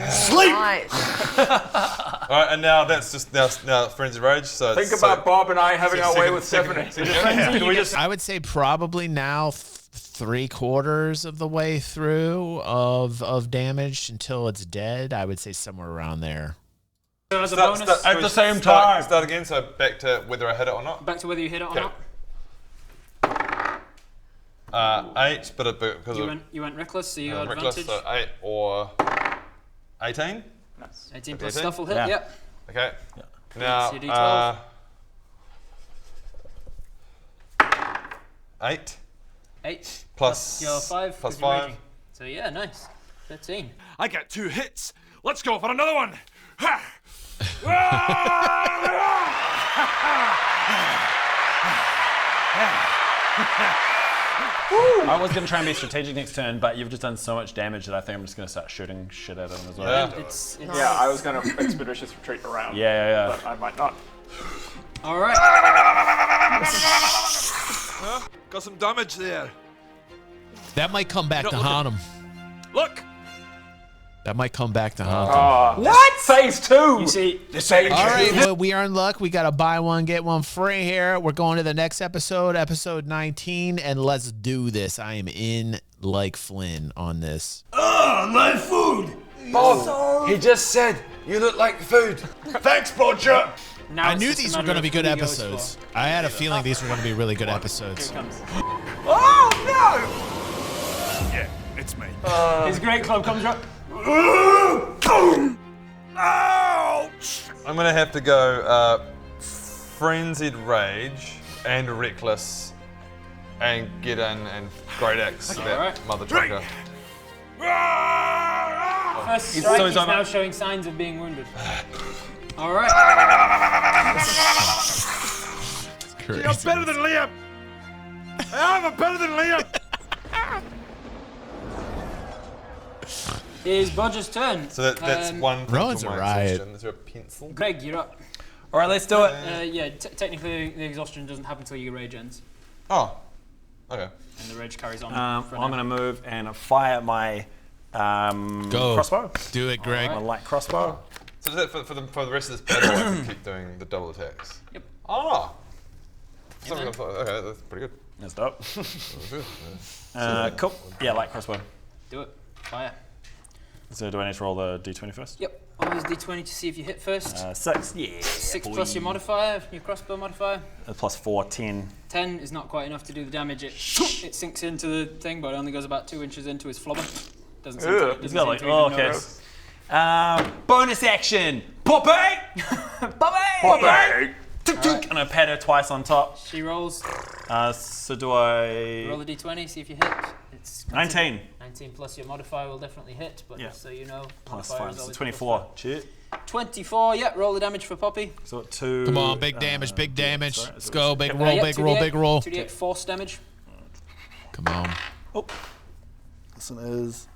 Sleep! Nice. Alright, and now that's just now Frenzy Rage. So Think about Bob and I having our way with Stephanie. I would say probably now 3/4 of the way through of damage until it's dead. I would say somewhere around there. So as a bonus, at the same time. Start again, so back to whether I hit it or not. back to whether you hit it or not. 8, but because You went reckless, so you got reckless, advantage. so 8 or 18. Nice. 18 plus 18? stuff will hit, Yeah. yep. Okay. Now, So your D12. 8 8 plus your 5. plus 'cause you're 5. raging. So yeah, nice. 13. I got 2 hits. Let's go for another one. Ha! I was going to try and be strategic next turn, but you've just done so much damage that I think I'm just going to start shooting shit at him as well. Yeah. It's Yeah, I was going to expeditious retreat around. Yeah. But I might not. all right. Got some damage there. That might come back to haunt him. Look. That might come back to haunt him. What? Phase 2! You see, All right, well, we are in luck. We got a buy one, get one free here. We're going to the next episode, episode 19, and let's do this. I am in like Flynn on this. My food. Bob, he just said you look like food. Thanks, Bodger. now I it's knew just a these were matter going to of be good who he goes episodes. for. I had a feeling these were going to be really good episodes. Here it comes. Oh no! Yeah, it's me. His great club comes up. Ouch! I'm going to have to go Frenzied Rage and Reckless and get in and Great Axe that Alright. mother trucker. First strike, so he's he's on now showing signs of being wounded. All right. You're better than Liam. I'm better than Liam. It is Bodger's turn. So that's one thing Rowan's for my a riot. exhaustion. Is there a pencil? Greg, you're up. All right, let's do it. Yeah, technically the exhaustion doesn't happen until your rage ends, Oh, okay. and the rage carries on. I'm for going now. to move and fire my Go. crossbow. Do it, Greg. My light crossbow. So is that for the rest of this battle, I can keep doing the double attacks? Yep. Oh! Okay, that's pretty good. That's dope. Cool. Yeah, light crossbow. Do it. Fire. So do I need to roll the d20 first? Yep. Always D20 to see if you hit first. 6. Yeah. 6 boy. plus your modifier, your crossbow modifier. Plus 4, 10. 10 is not quite enough to do the damage. It sinks into the thing, but it only goes about 2 inches into his flubber. Doesn't seem to, He's got like, okay. Bonus action. Poppy! Poppy! And I pat her twice on top. She rolls. So do I... Roll a d20, see if you hit. It's 19. 19 plus your modifier will definitely hit, but just so you know. Plus modifier 5, is so always 24. Shit. 24, yeah, roll the damage for Poppy. So 2. Come on, big damage, big damage. Sorry, Let's go, big roll, big roll, big roll. 2d8 force damage. Come on. Oh. This one is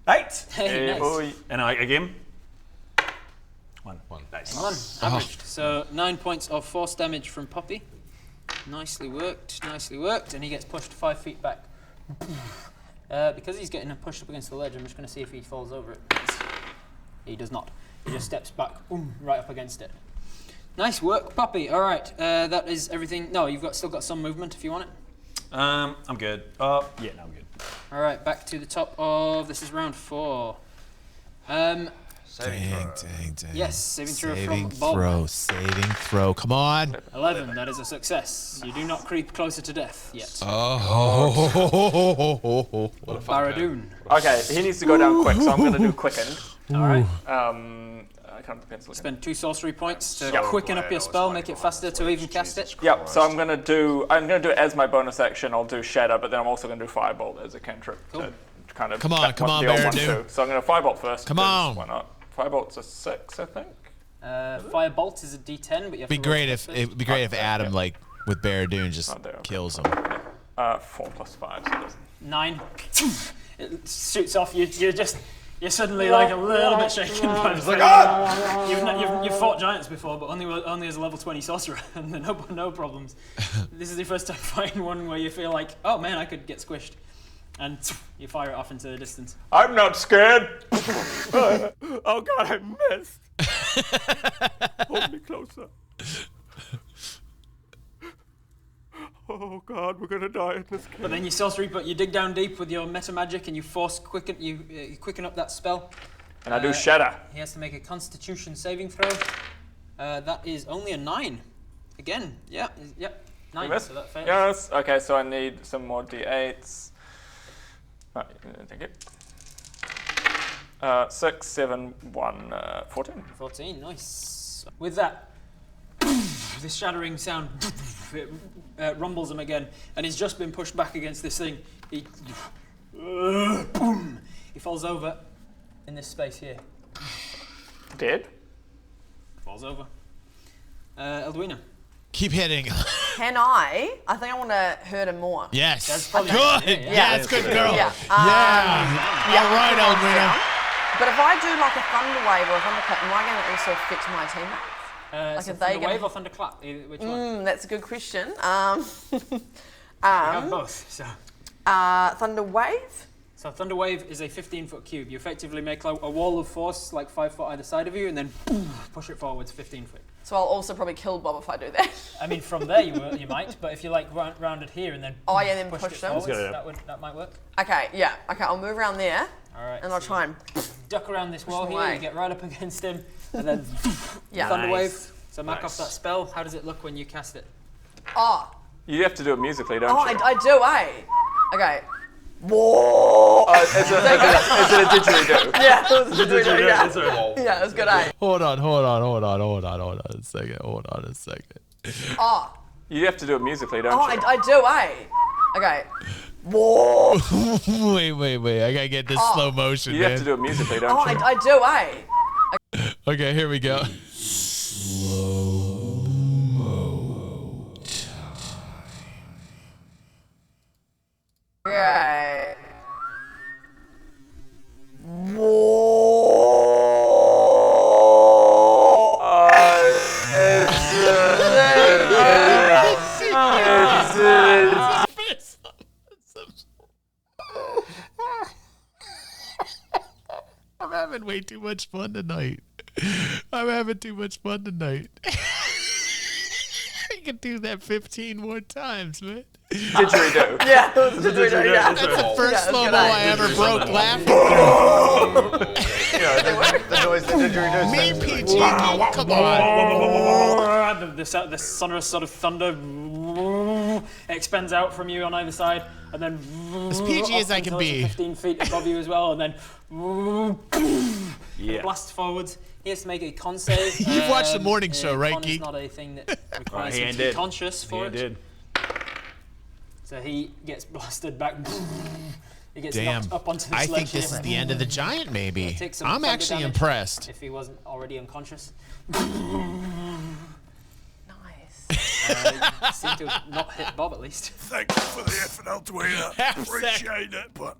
8. Hey, nice. Boy. And I again. 1. Nice. 1, averaged. So 9 points of force damage from Poppy. Nicely worked, and he gets pushed 5 feet back. Because he's getting pushed up against the ledge, I'm just going to see if he falls over it. He does not. He just steps back, right up against it. Nice work, Poppy. All right, that is everything. No, you've still got some movement if you want it. I'm good. Yeah, no, I'm good. All right, back to the top of, this is round 4. Dang. Yes, saving throw Saving from Bob. saving throw. Come on. 11, that is a success. You do not creep closer to death yet. Oh. Baradoon. Okay, he needs to go down quick, so I'm going to do quickened. All right. I can't pencil. Spend 2 sorcery points to quicken up your spell, make it faster to even cast it. Yep. So I'm gonna do it as my bonus action. I'll do Shatter, but then I'm also gonna do Firebolt as a cantrip. To kind of Come on, Baradoon. So I'm gonna Firebolt first. Come on. Why not? Firebolt's a 6, I think. Firebolt is a D10, but you have to roll It'd be great if Adam like with Baradoon just kills him. 4 plus 5, so it doesn't. 9. It shoots off. You're suddenly like a little bit shaken by the You've fought giants before, but only as a level 20 sorcerer, and no problems. This is the first time fighting one where you feel like, oh man, I could get squished, and you fire it off into the distance. I'm not scared. Oh god, I missed. Hold me closer. Oh god, we're gonna die in this cave. But then you sorcery, but you dig down deep with your meta magic, and you quicken up that spell. And I do Shatter. He has to make a Constitution saving throw. That is only a 9. Again, yep, 9. So that fails. Yes. Okay, so I need some more d8s. Right, thank you. 6, 7, 1, 14. 14, nice. With that, this shattering sound it, rumbles him again, and he's just been pushed back against this thing. He falls over in this space here. Dead? Falls over. Elduina. Keep hitting. Can I think I want to hurt him more. Yes. That's probably good. Yes, good girl. Yeah. All right, Elduina. But if I do like a thunder wave or a thunderclap, am I going to also affect my teammates? Like so thunder wave or thunderclap? Which one? That's a good question. We have both. So. Thunder wave. So thunder wave is a 15-foot cube. You effectively make like a wall of force, like 5 foot either side of you, and then push it forwards 15 foot. So I'll also probably kill Bob if I do that. I mean, from there you might, but if you like rounded here and then then push them. Forwards, that might work. Okay, yeah. Okay, I'll move around there. All right. And I'll try and duck around this wall here. You get right up against him, and then thunder wave. So mark off that spell. How does it look when you cast it? Oh. You have to do it musically, don't you? I do, Okay. Whoa! Is it a didgeridoo? Yeah, it was a didgeridoo. Yeah, it was good, Hold on a second. Oh. You have to do it musically, don't you? I do, Okay. Whoa! Wait. I gotta get this slow motion, You have to do it musically, don't you? I do, Okay, here we go. Right. I'm having way too much fun tonight. I'm having too much fun tonight. I can do that 15 more times, man. Didgeridoo. Yeah, it was a didgeridoo. That's the first slow-mo I ever broke laughing through. The noise the didgeridoo Me, makes. PG, come on. The sonorous sort of thunder expands out from you on either side, and then as PG as I can be. 15 feet above you as well, and then blasts forwards. He has to make a con save. You've watched the morning show, right, con Geek? is not a thing that requires He him to did. be conscious for He it. did. So he gets blasted back. He gets Damn. knocked up onto the I sledge. think this is the end of the giant, maybe. Takes some I'm thunder actually damage impressed. If he wasn't already unconscious. Nice. You seem to have not hit Bob at least. Thanks for the effort, Aldwina. Appreciate it, but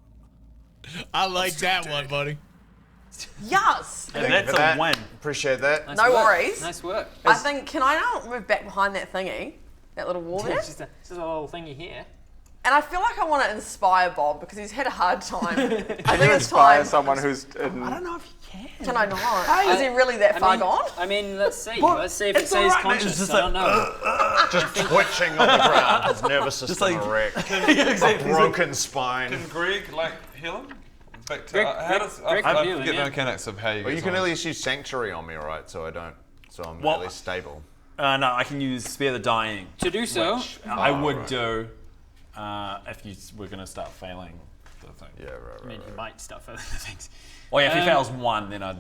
I like that one, buddy. Yes. And that's a win. Appreciate that. Nice No work. worries. Nice work. I think, can I now move back behind that thingy? That little wall there? It's just a little thingy here. And I feel like I want to inspire Bob because he's had a hard time. I think it's Inspire time. someone who's. I don't know if you can. Can I not? Is he really that far gone? I mean, let's see. Let's see if it says conscious. I don't know. Just twitching on the ground. His nervous system erect. A broken spine. Can Greg heal him? Back to, Greg- how does Greg I can heal him, forget yeah. the mechanics of how you. Well, you get can at someone. least use sanctuary on me, right? So I don't. So I'm Well, at least stable. No, I can use Spare the Dying. To do so, which I would do if you were going to start failing the thing. Yeah, right. I mean, he might start further things. Well, yeah, if he fails one, then I'd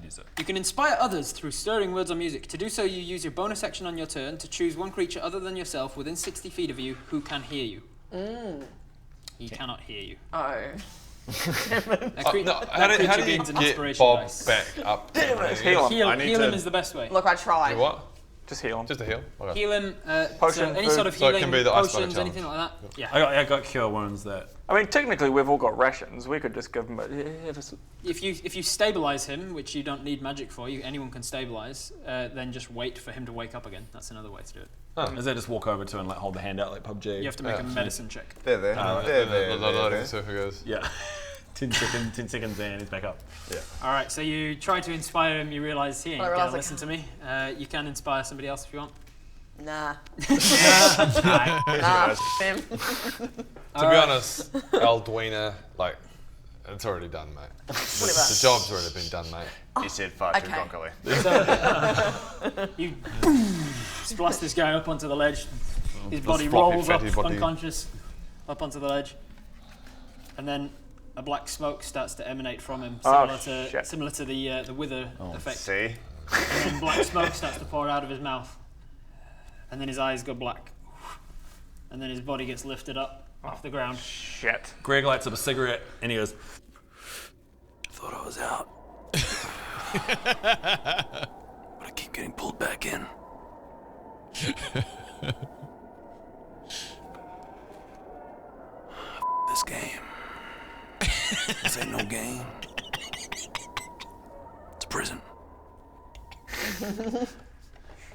use it. You can inspire others through stirring words or music. To do so, you use your bonus action on your turn to choose one creature other than yourself within 60 feet of you who can hear you. He cannot hear you. Oh. How do you gains an get inspiration Bob dice. back up? Heal him. Heal him is the best way. Look, I tried. Do what? Just heal him. Just a heal. Okay. Heal him. Potion, so any food. sort of So it healing, can be the ice bucket potions, challenge. anything like that. Yeah. I got cure wounds that. I mean, technically, we've all got rations. We could just give him. If you stabilize him, which you don't need magic for, anyone can stabilize. Then just wait for him to wake up again. That's another way to do it. Is that just walk over to and hold the hand out like PUBG? You have to make a medicine check. There. The loading circle goes. Yeah. 10 seconds in, he's back up. Yeah. All right, so you try to inspire him. You realize he ain't I gonna realise I listen to me. You can inspire somebody else if you want. Nah. Nah. Him. To be honest, Aldwina, it's already done, mate. The job's already been done, mate. He said far too cockily. You blast this guy up onto the ledge. His body floppy, rolls up fatty body. unconscious, up onto the ledge, and then a black smoke starts to emanate from him, similar to the wither effect. See? And then black smoke starts to pour out of his mouth, and then his eyes go black, and then his body gets lifted up off the ground. Shit. Greg lights up a cigarette and he goes, I thought I was out. But I keep getting pulled back in. This game. This ain't no game. It's a prison.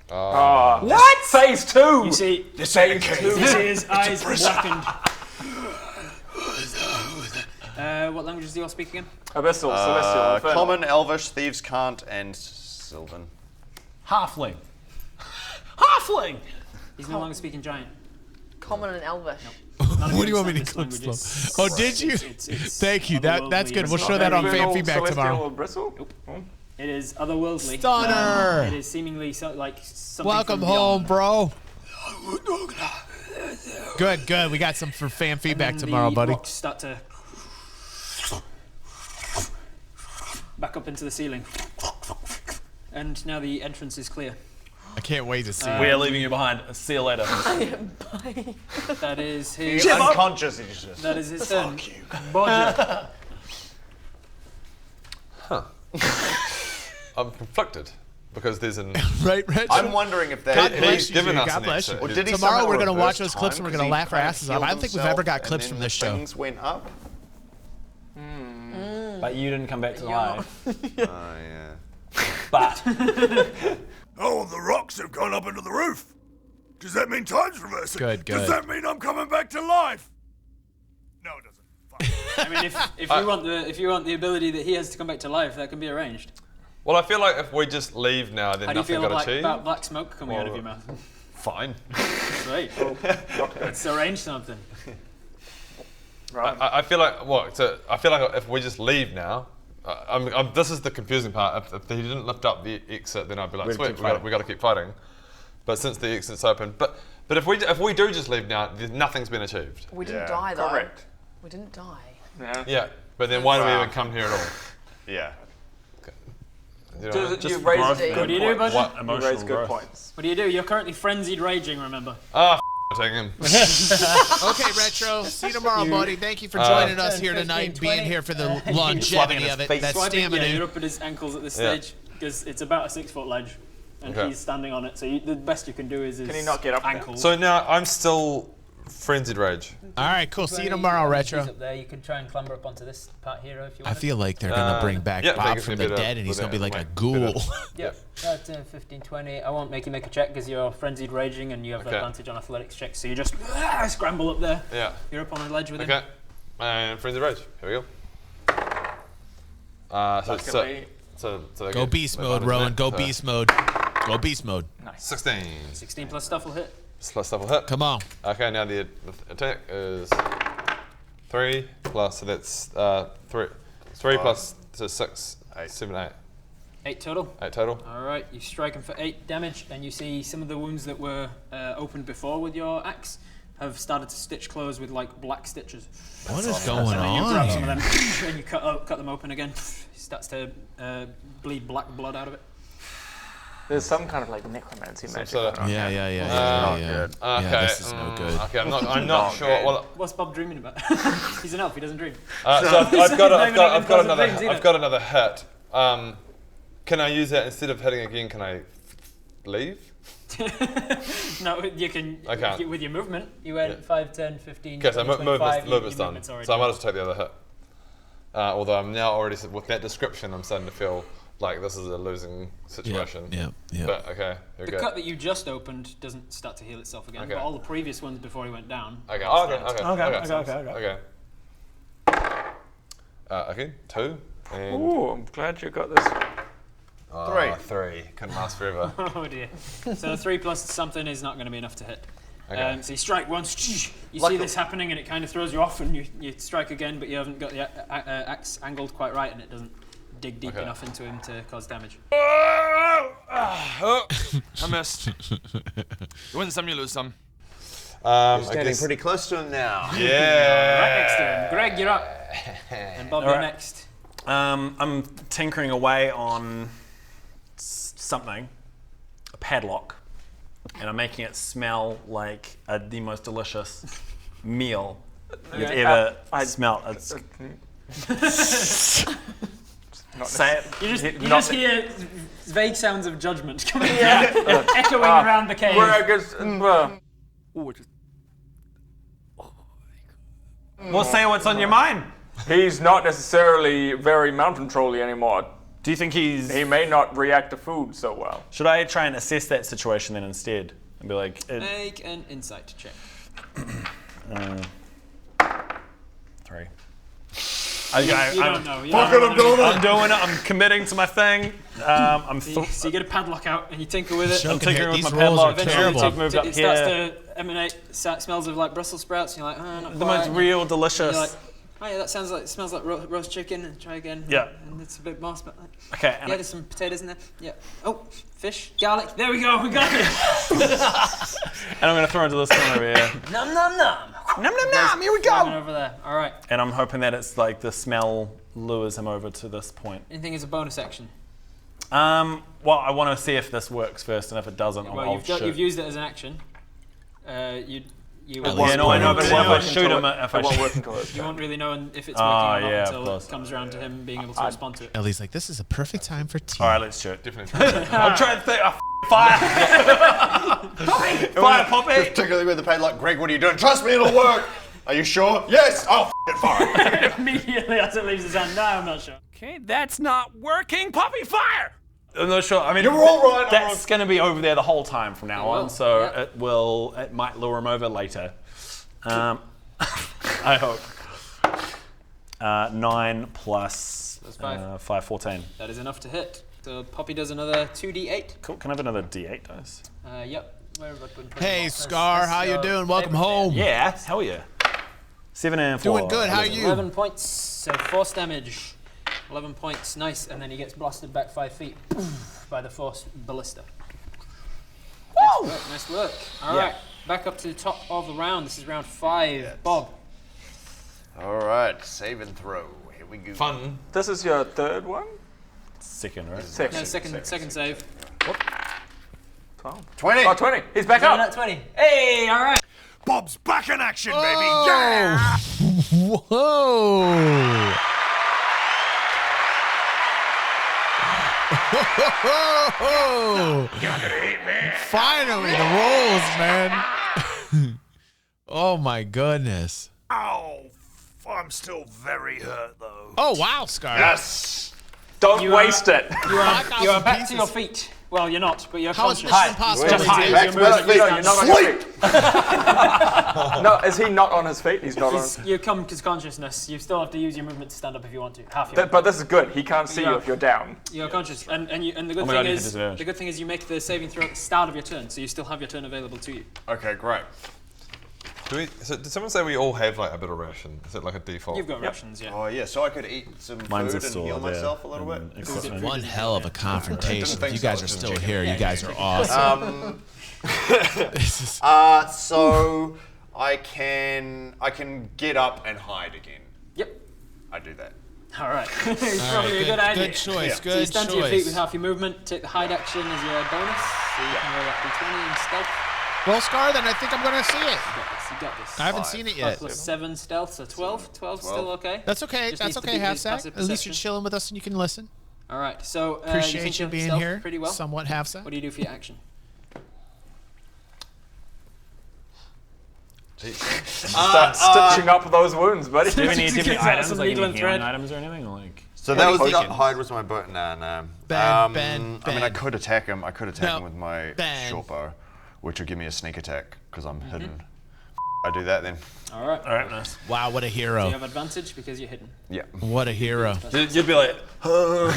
What? Phase 2! You see, This ain't a you cave. see his eyes blackened. What languages do you all speak again? Abyssal, Celestial, Infernal. Common, Elvish, Thieves' Cant, and Sylvan. Halfling. Halfling! He's no longer speaking giant. Common and Elvish. What do you want me to clip slow? Oh, did you? Thank you. That's good. We'll show that on fan feedback tomorrow. Nope. It is otherworldly. Stunner! It is seemingly something Welcome from home, beyond. bro. Good. We got some for fan feedback And tomorrow, the buddy. rocks start to back up into the ceiling. And now the entrance is clear. I can't wait to see. We're leaving you behind. See you later. That is his. He's unconscious. He's just. That is his turn. Bodger. I'm conflicted because there's an. Right, Rich? I'm wondering if God they. bless you, given dude. us God an bless you. exit. Or did he Tomorrow somehow we're going to watch reverse those clips and time we're going to 'cause laugh our he asses off. I don't think we've healed ever got himself clips and from then this the show. Things went up. But you didn't come back to life. Oh yeah. But Oh, the rocks have gone up into the roof. Does that mean time's reversing? Good. Does that mean I'm coming back to life? No, it doesn't. Fine. I mean, if you want the ability that he has to come back to life, that can be arranged. Well, I feel like if we just leave now, then How do you nothing feel got achieved. about black smoke coming out of your mouth? Fine. Right. Let's arrange something. I feel like what? So I feel like if we just leave now, This is the confusing part. If he didn't lift up the exit, then I'd be like, We'd sweet, keep we fighting. got to keep fighting. But since the exit's open, but if we do just leave now, nothing's been achieved. We didn't die though. Correct. We didn't die. Yeah, but then why do we even come here at all? Yeah. You raised good What do you do, bud? What You emotional raised good growth? points. What do you do? You're currently frenzied raging, remember? Take him. Okay, Retro. See you tomorrow, buddy. Thank you for joining us here 10, tonight, 15, being 20. here for the Slapping longevity his of it. face. That Swiping, stamina. you're up at his ankles at this Yeah. stage because it's about a 6-foot ledge, and Okay. he's standing on it. So the best you can do is his Can he not get up there? ankles. So now I'm still frenzied rage. All right, cool. See you tomorrow, Retro. Up there, you can try and clamber up onto this part here if you I want. feel like they're gonna bring back yeah, Bob they from can the be dead, and he's gonna be like a like, ghoul. Yep. 15, 20. I won't make you make a check because you're frenzied raging and you have Okay. advantage on athletics checks. So you just scramble up there. Yeah. You're up on a ledge with him. Okay. And frenzied rage. Here we go. So Go again, beast move mode, on, Rowan. isn't it? Go So beast mode. Go beast mode. 16. 16 plus stuff will hit. Plus stuff will hit. Come on. Okay, now the attack is 3 plus, so that's 3 plus, so 6, 7, 8. 8 total. 8 total. All right, you strike him for 8 damage, and you see some of the wounds that were opened before with your axe have started to stitch close with like black stitches. What is going And then you on grab some of here? them and you cut them open again. He starts to bleed black blood out of it. There's some kind of like necromancy magic. sort of- Yeah. Okay. Yeah, this is no good. Okay, I'm not sure. Well, What's Bob dreaming about? He's an elf. He doesn't dream. so I've got either. another hit. Can I use that instead of hitting again? Can I leave? No, you can. I can't. With your movement, You went 5, 10, 15, Okay, so 20, 25. movement's your done. movement's already So I might done. as well take the other hit. Although I'm now already, with that description, I'm starting to feel like this is a losing situation. Yeah. But okay, here we The go. cut that you just opened doesn't start to heal itself again, Okay. but all the previous ones before he went down. Okay. all Okay. started. Okay. Okay. 2 and Ooh, I'm glad you got this. 3. Couldn't last forever. Oh dear. So 3 plus something is not going to be enough to hit. Okay. So you strike once, you see this happening and it kind of throws you off, and you strike again, but you haven't got the axe angled quite right, and it doesn't dig deep Okay. enough into him to cause damage. Oh, I missed. You win some, you lose some. He's getting pretty close to him now. Yeah. Right next to him. Greg, you're up. And Bob, you're next. I'm tinkering away on something, a padlock, and I'm making it smell like the most delicious meal you've ever smelled. Say it. You just hear vague sounds of judgment coming echoing around the cave. Greg is. Well, say what's on your mind. He's not necessarily very mountain trolly anymore. Do you think he's... He may not react to food so well. Should I try and assess that situation then instead? And be like... Make an insight check. 3. You don't know. I'm doing it. I'm committing to my thing. So you get a padlock out and you tinker with it. I'm Choking tinkering here. with my These rolls are padlock. terrible. It starts to emanate smells of like Brussels sprouts. And you're like, oh, not The quite. most real, And delicious... you're like, oh yeah, that smells like roast chicken. And try again. Yeah. And it's a bit more. Okay. Yeah, there's some potatoes in there. Yeah. Oh, fish, garlic. There we go. We got it. And I'm going to throw into this one over here. Nom nom nom. Nom nom nom, here we Flying go! over there. All right. And I'm hoping that it's like the smell lures him over to this point. Anything is a bonus action. Well, I want to see if this works first, and if it doesn't, I'll shoot. You've used it as an action. You Yeah, no, I know, but if I shoot him, you won't really know if it's working Oh, or not yeah, until plus. it comes around to him being able to respond to it. Ellie's like, this is a perfect time for tea. All right, let's shoot. Definitely. I'm trying to think. Fire! Fire, Poppy! Particularly with the padlock. Greg, what are you doing? Trust me, it'll work. Are you sure? Yes. Oh, it, fire. Immediately as it leaves his hand. No, I'm not sure. Okay, that's not working. Poppy, fire! I'm not sure. I mean, You're all right. That's going to be over there the whole time from now on, so yeah. it might lure him over later. I hope. 9 plus 5, 14. That is enough to hit. So Poppy does another 2d8. Cool. Can I have another D8 dice? Yep. Where have I put Hey, Scar, how you doing? Welcome home. Yeah, hell yeah. 7 and 4. Doing good. How are you? 11 points. So force damage. 11 points. Nice. And then he gets blasted back 5 feet by the force ballista. Woo! Nice work. All right. Back up to the top of the round. This is round 5. Bob. All right. Save and throw. Here we go. Fun. This is your third one? Second, right? Second save. 12. 20. Oh, 20. He's back up. 20. Hey, all right. Bob's back in action, baby. Yeah. Whoa! Finally, the rolls, man. Oh my goodness. Ow. I'm still very hurt, though. Oh wow, Scar. Yes. Don't waste it. You are back to your feet. Well, you're not, but you're How is conscious. Mission Impossible? Just Wait, use your movement. You're not on your feet. No, is he not on his feet? He's not on his feet. You come to consciousness. You still have to use your movement to stand up if you want to. Half your But this is good. He can't see you if you're down. You're conscious, and the good thing is you make the saving throw at the start of your turn, so you still have your turn available to you. Okay, great. So did someone say we all have like a bit of ration? Is it like a default? You've got rations, yeah. Oh yeah, so I could eat some food and heal myself a little bit. One hell of a confrontation. If you guys are still here, you guys are awesome. So I can get up and hide again. Yep. I do that. All right. It's probably a good idea. Good choice. So Good you stand to your feet choice. with half your movement. Take the hide action as your bonus. So you can roll that d20 and stealth. Well, Scar, then I think I'm gonna see it. You got this. I haven't seen it yet. Plus 7 stealth, so 12. 12 still okay. That's okay. Just That's needs to okay, beat half his sack. passive At least perception. you're chilling with us and you can listen. All right. So Appreciate think you you're being stealth here. pretty well. Somewhat half sack. What do you do for your action? Start stitching up those wounds, buddy. Do you have any items, some like needle any and healing thread. items or anything? Like, So that was potions? hide was my bow. No. Ben. I mean, I could attack him. I could attack No. him with my Ben. short bow, which would give me a sneak attack because I'm hidden. I do that then. All right. all right, nice. Wow, what a Do you hero. have advantage because you're hidden? Yeah. What a hero. You'd be like, All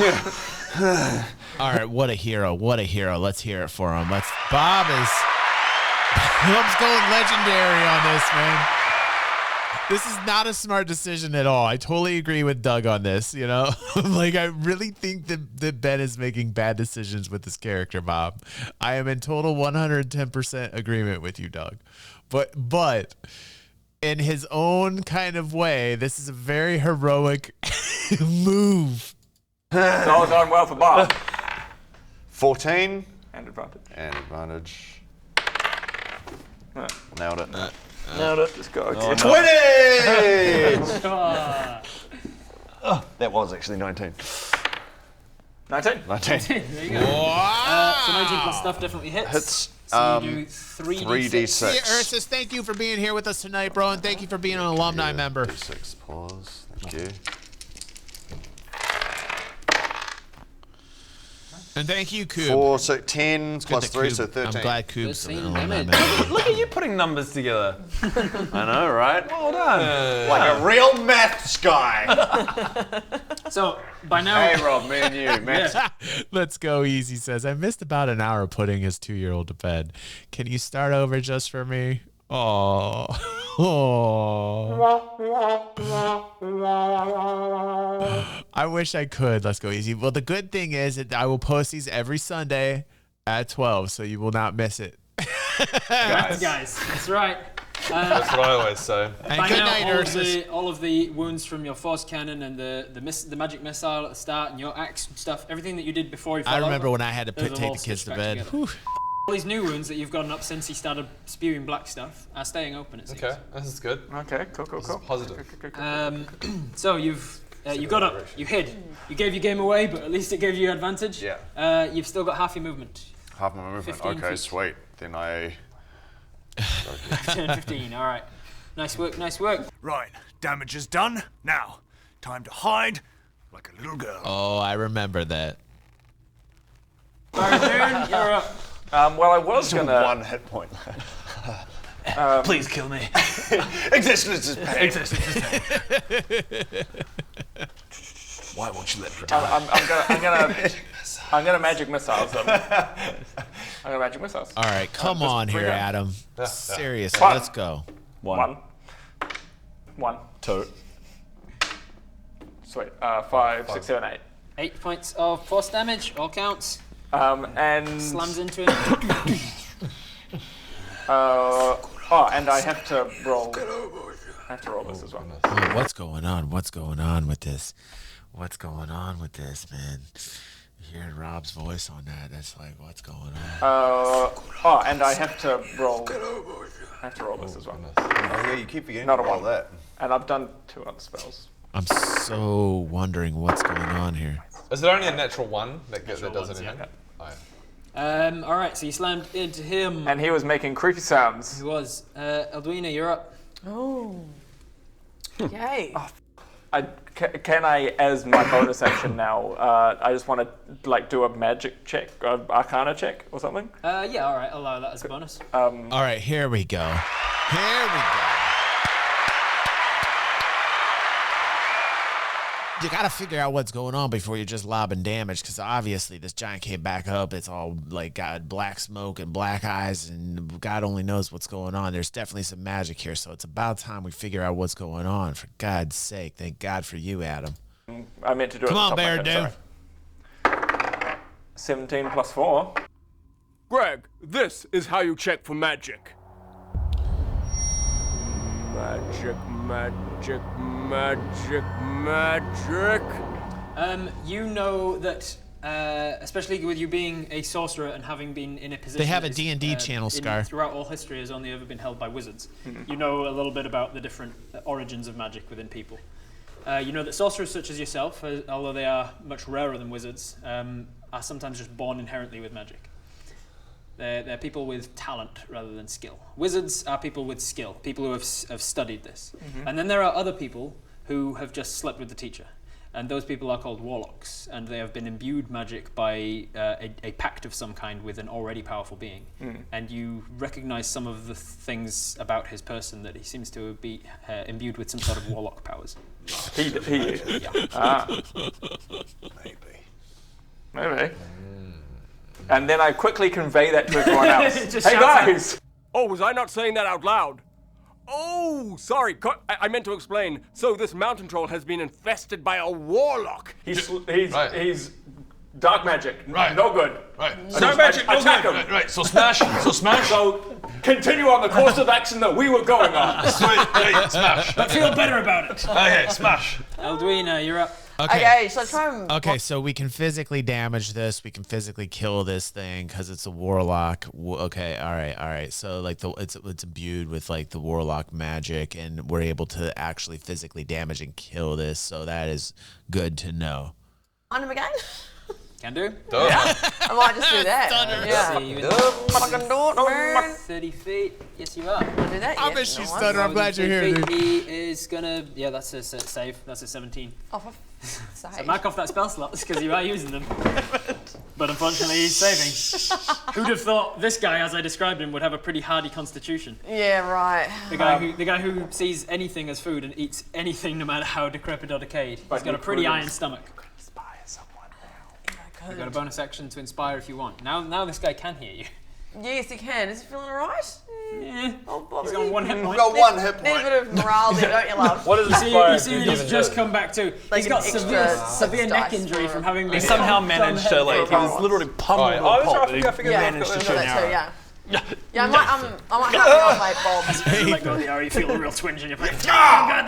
right, what a hero. What a hero. Let's hear it for him. Bob's going legendary on this, man. This is not a smart decision at all. I totally agree with Doug on this, you know? Like, I really think that Ben is making bad decisions with this character, Bob. I am in total 110% agreement with you, Doug. But in his own kind of way, this is a very heroic move. It's all going well for Bob. 14 And advantage. and advantage. Right. Nailed it. Nailed it. Just go again. 20! Ah. That was actually 19. 19. 19. There you go. So 19 plus stuff definitely hits. Hits. So you do 3d6. Hey, Ursus, thank you for being here with us tonight, bro, and thank you for being an alumni member. D6 pause. Thank you. And thank you, Coob. 4, so 10 plus 3, so 13. I'm glad Coob's an 13 alumni damage. member. look at you putting numbers together. I know, right? Well done. Like a real maths guy. So by now, Hey, Rob, me and you, maths. Let's go, Easy says. I missed about an hour putting his 2-year-old to bed. Can you start over just for me? Oh. I wish I could. Let's go, Easy. Well, the good thing is that I will post these every Sunday at 12, so you will not miss it. guys, that's right. That's what I always say. And By good now, night, Ursus. all of the wounds from your force cannon and the magic missile at the start and your axe and stuff, everything that you did before you fell I remember over, when I had to those have take all the kids stitched to back bed. together. All these new wounds that you've gotten up since he started spewing black stuff are staying open, it seems. Okay, this is good. Okay, cool. Positive. So you got up, you hid. You gave your game away, but at least it gave you advantage. Yeah. You've still got half your movement. Half my movement. 15 Okay, feet. sweet. Then I... 15, all right. Nice work. Right, damage is done. Now, time to hide like a little girl. Oh, I remember that. Baron, you're up. Well, I was gonna. 1 hit point. Please kill me. Existence is pain. Why won't you let me die? I'm gonna magic missiles them. I'm gonna magic missiles. All right, come on here, bring it. Adam. Seriously, Fine. let's go. 1. 2. Sweet. 5, 6, 7, 8. 8 points of force damage. All counts. And slams into him. And I have to roll. I have to roll this as well. Oh, what's going on? What's going on with this? What's going on with this, man? Hearing Rob's voice on that, that's like, what's going on? And I have to roll. I have to roll this as well. Oh yeah, you keep forgetting Not to a roll one. that. And I've done 2 other spells. I'm so wondering what's going on here. Is there only a natural 1 that does anything? Yeah. Oh, yeah. All right, so you slammed into him. And he was making creepy sounds. He was. Alduina, you're up. Oh. Yay. Can I, as my bonus action now, I just want to like do a magic check, arcana check or something? Yeah, all right, allow that as a bonus. All right, here we go. Here we go. You gotta figure out what's going on before you're just lobbing damage, because obviously this giant came back up. It's all like got black smoke and black eyes, and God only knows what's going on. There's definitely some magic here, so it's about time we figure out what's going on. For God's sake, thank God for you, Adam. I meant to do it. Come on, at the top of my Bear head, sorry. 17 plus 4. Greg, this is how you check for magic. Magic, magic, magic, magic. You know that, especially with you being a sorcerer and having been in a position... They have a that is, D&D channel, Scar. Throughout all history has only ever been held by wizards. You know a little bit about the different origins of magic within people. You know that sorcerers such as yourself, although they are much rarer than wizards, are sometimes just born inherently with magic. They're people with talent rather than skill. Wizards are people with skill, people who have studied this. And then there are other people who have just slept with the teacher. And those people are called warlocks, and they have been imbued magic by a pact of some kind with an already powerful being. And you recognize some of the things about his person that he seems to be imbued with some sort of warlock powers. He Yeah. Maybe. And then I quickly convey that to everyone else. Hey guys! Oh, was I not saying that out loud? Oh, sorry. I meant to explain. So this mountain troll has been infested by a warlock. He's dark magic. Right. No good. Right. Dark magic. No Attack good. him. Right. So smash. So smash. So continue on the course of action that we were going on. Sweet. Hey, smash. But feel better about it. Okay. Smash. Alduina, you're up. Okay, so try and... Okay, so we can physically damage this. We can physically kill this thing because it's a warlock. Okay, all right. So like it's imbued with like the warlock magic, and we're able to actually physically damage and kill this. So that is good to know. On him again? Can do. Yeah. I might just do that. Stunner. Yeah. See you in Fucking do it, man. 30 feet. Yes, you are. Wanna do that? I Yes, miss you, nice. Stunner. I'm glad you're here, dude. He is gonna. Yeah, that's a save. That's a 17. Oh, for So sake. mark off that spell slots because you are using them. But unfortunately, he's saving. Who'd have thought this guy, as I described him, would have a pretty hardy constitution? Yeah, right. The guy who sees anything as food and eats anything, no matter how decrepit or decayed. He's got a pretty iron stomach. You've got a bonus action to inspire if you want. Now this guy can hear you. Yes, he can. Is he feeling alright? Yeah. Oh, He's got 1 hit point. You've got 1 hit Need a point. bit of morale there, don't you, love? What does You see he's just come back to. Like He's got an severe extra neck dice injury for- from having been He somehow done managed to, like, he was literally pummeled with a pulp, but he managed to I shoot got an that too, arrow. yeah. Yeah, I might have my bobs. Let go of the arrow, you feel a real twinge in your face. God!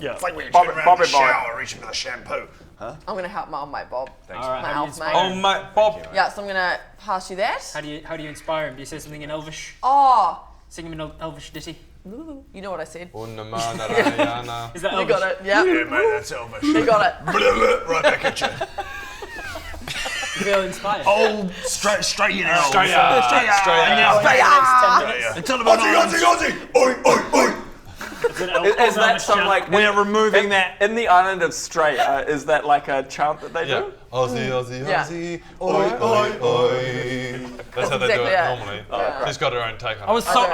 Yeah. It's like when you're Bobby- turning around in the Bobby boy. shower reaching for the shampoo. I'm gonna help my old mate Bob. All right, My how do you elf mate. inspire Oh him? my Bob. Yeah, so I'm gonna pass you that. How do you inspire him? Do you say something in Elvish? Oh, Sing him an Elvish ditty? you know what I said. Unnamanarayana. Is that You Elvish? got it, yeah. Yeah, mate, that's Elvish. You got it. Right back at you. You feel inspired? Oh, straight in. Straight out. Straight out. Until about Aussie. Oi, oi, oi. Is that some like We're removing that. in the island of Stray? Is that like a chant that they Yeah. do? Aussie, Aussie, Yeah. Aussie. Oi, oi, oi. That's how they do exactly it it. normally. Yeah. She's got her own take on I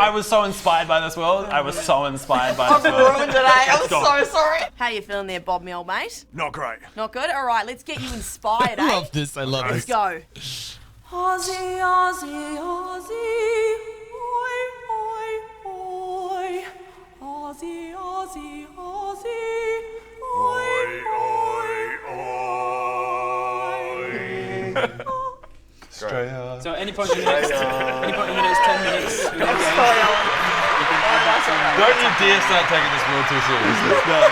it. was so inspired by this world. I was so inspired by I've this been world. ruined today. I'm so sorry. How you feeling there, Bob, my old mate? Not great. Not good? All right, let's get you inspired, I eh? love this. I love Let's this. go. Aussie, Aussie, Aussie. Oi, oi, oi. Aussie, Aussie, Aussie. Oi, oi. Straight up. So any point in the next 10 minutes, you can add that Don't you dare start taking this world too seriously. No.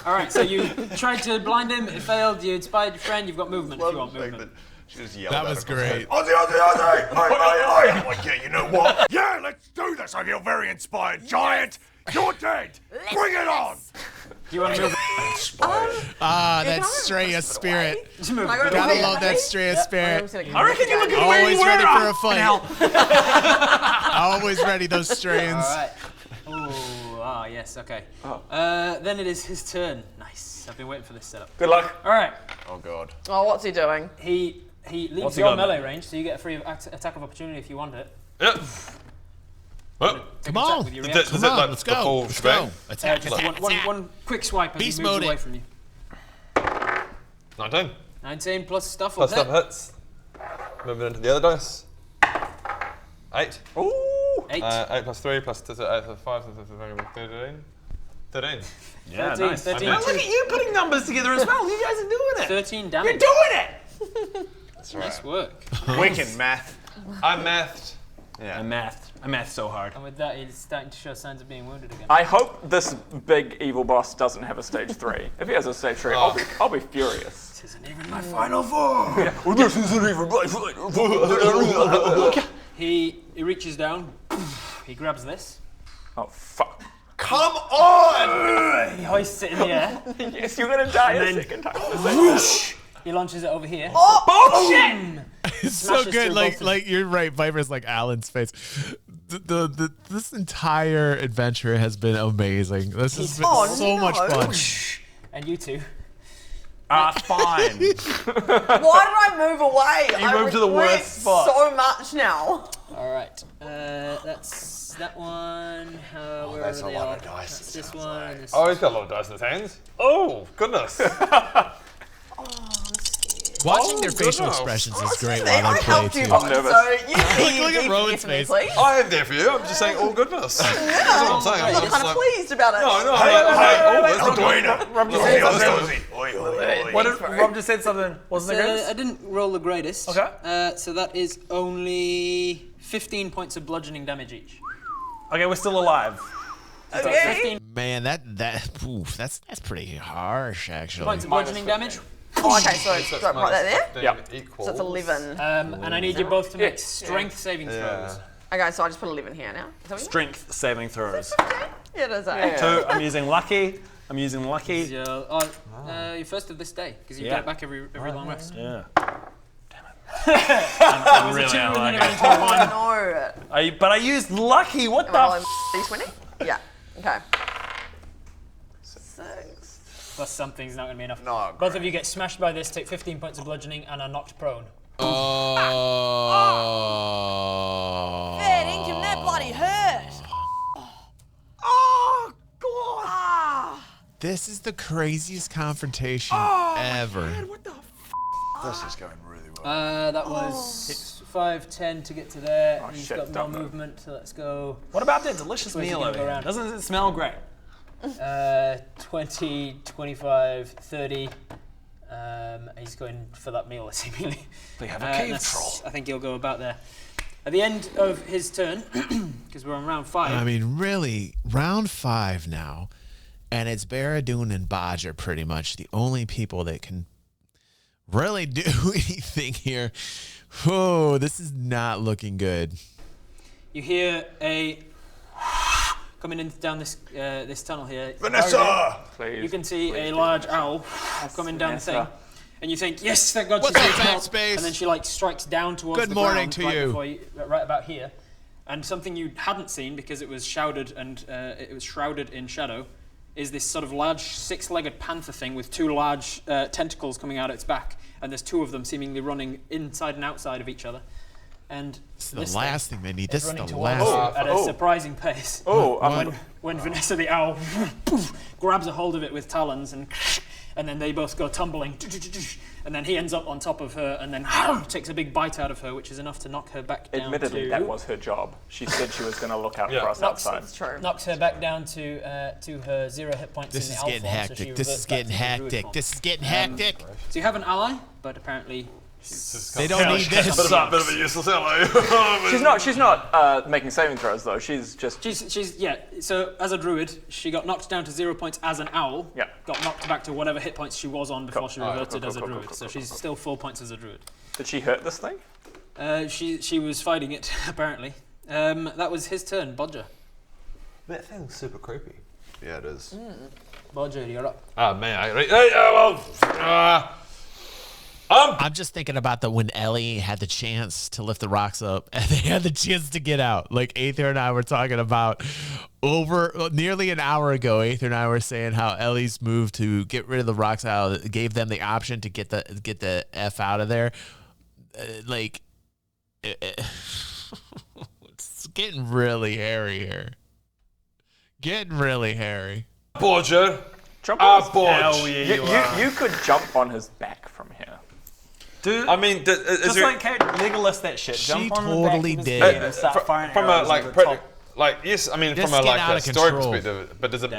All right, so you tried to blind him, it failed. You inspired your friend. You've got movement if you want movement. She just yelled That at was him. great. Ozzy! I'm like, yeah, you know what? Yeah, let's do this. I feel very inspired. Giant, you're dead. Bring it on. Do you want to move? That Straya spirit. Gotta love that Straya spirit. I reckon you look at where Always you ready were for a fight. Always ready, those Strayans. All right. Oh, yes, okay. Then it is his turn. Nice. I've been waiting for this setup. Good luck. All right. Oh god. Oh, what's he doing? He leaves What's he your got? melee range, so you get a free attack of opportunity if you want it. Yep. Oh. Come on. With your Is reaction. it Come on, like let's the go. full Let's shebang? go. Attack, Just attack, one attack. quick swipe as Beast he moves mode away it. from you. 19. 19 plus stuff Plus will stuff hits. Moving into the other dice. 8. Ooh! 8. 8 plus 3 plus 8 plus 5 plus 13. 13. Yeah, 13, nice. 13. Now look at you putting numbers together as well. You guys are doing it. 13 damage. You're doing it. That's Nice work. Wicked math. I mathed. Yeah. I mathed so hard. And with that, he's starting to show signs of being wounded again. I hope this big evil boss doesn't have a stage 3. If he has a stage 3, I'll be furious. This isn't even my Final form. This isn't even my He reaches down. He grabs this. Oh, fuck. Come on! He hoists it in the air. Yes, you're gonna die a second time. Whoosh! He launches it over here. Oh, Boom! It's so Smashes good. through both of Like you're right. Viper's like Alan's face. This entire adventure has been amazing. This has been so much fun. And you two. Fine. Why did I move away? You moved to the regret worst spot. so much now. All right. That's that one. Where that's are a they lot all? of dice, That's it this sounds one. like. This Oh, he's got a lot of dice in his hands. Oh, goodness. Watching their facial goodness. expressions is great I while they play helped you, too. so nervous. you be Look at beefy Rowan's for me, face. please. I am there for you. I'm just saying, oh, goodness. That's what I'm saying. I'm You're just kind of like, pleased about it. no, Hey, that's not Dwayne. Rob just said something. Rob just said something. Wasn't it So greatest? I didn't roll the greatest. Okay. So that is only 15 points of bludgeoning damage each. Okay, we're still alive. Okay. 15 Man, that's pretty harsh actually. points of bludgeoning damage. Oh, okay, so right that there? Yeah. So it's 11. And I need you both to make strength saving throws. Yeah. Okay, so I just put 11 here now. Is that what you Strength saving throws. Yeah, it is. Eh? 2. I'm using lucky. You're first of this day because you Yeah. get it back every long rest. Yeah. I'm really unlucky. No. But I used lucky. What the? Rolling D20? Yeah. Okay. 6. Plus something's not going to be enough. No, Both of you get smashed by this, take 15 points of bludgeoning, and are knocked prone. Oh. Fair income, that bloody hurt. Oh, God. Ah. This is the craziest confrontation ever. What the This is going really well. That was 5, 10 to get to there. He's shit, got more don't move. movement, so let's go. What about that delicious Where's he meal gonna over go here? around? Doesn't it smell great? 20, 25, 30. He's going for that meal, seemingly. They have a cave that's- troll. I think he'll go about there. At the end of his turn, because we're on round 5. I mean, really, round 5 now, and it's Barradoon and Bodge are pretty much the only people that can really do anything here. Oh, this is not looking good. You hear a coming in down this this tunnel here. Vanessa! Please. You can see a large owl coming down the thing, and you think, "Yes, thank God What's she's up, here to Time help." Space? And then she like strikes down towards Good the morning ground to right you. before right about here, and something you hadn't seen because it was shrouded and it was shrouded in shadow, is this sort of large 6-legged panther thing with 2 large tentacles coming out its back, and there's 2 of them seemingly running inside and outside of each other. And This is the last thing they need. This is running the towards last you thing. at a surprising pace. When Vanessa the owl grabs a hold of it with talons and then they both go tumbling, and then he ends up on top of her and then takes a big bite out of her, which is enough to knock her back down. Admittedly, that was her job. She said she was going to look out for us knocks, outside. It's true. knocks her back down to her 0 hit points This in is the getting alpha form, so hectic. she This reverts is back getting to the druid hectic. form. This is getting hectic. So you have an ally, but apparently They don't need this. Bit of a useless ally. She's not making saving throws though. She's yeah. So as a druid, she got knocked down to 0 points as an owl. Yeah. Got knocked back to whatever hit points she was on before she reverted as a druid. So she's still 4 points as a druid. Did she hurt this thing? She was fighting it apparently. That was his turn, Bodger. That thing's super creepy. Yeah, it is. Bodger, you're up. Ah, man. I'm just thinking about when Ellie had the chance to lift the rocks up and they had the chance to get out. Like Aether and I were talking about nearly an hour ago. Aether and I were saying how Ellie's move to get rid of the rocks out gave them the option to get the F out of there. It's getting really hairy here. Getting really hairy. Bodger. Jump on his Hell yeah, you could jump on his back from here. Dude, I mean, just like Legolas that shit. Jump on totally the back did. of his and start firing from a arrows yes, I mean Just from a get out of story control. perspective, but does it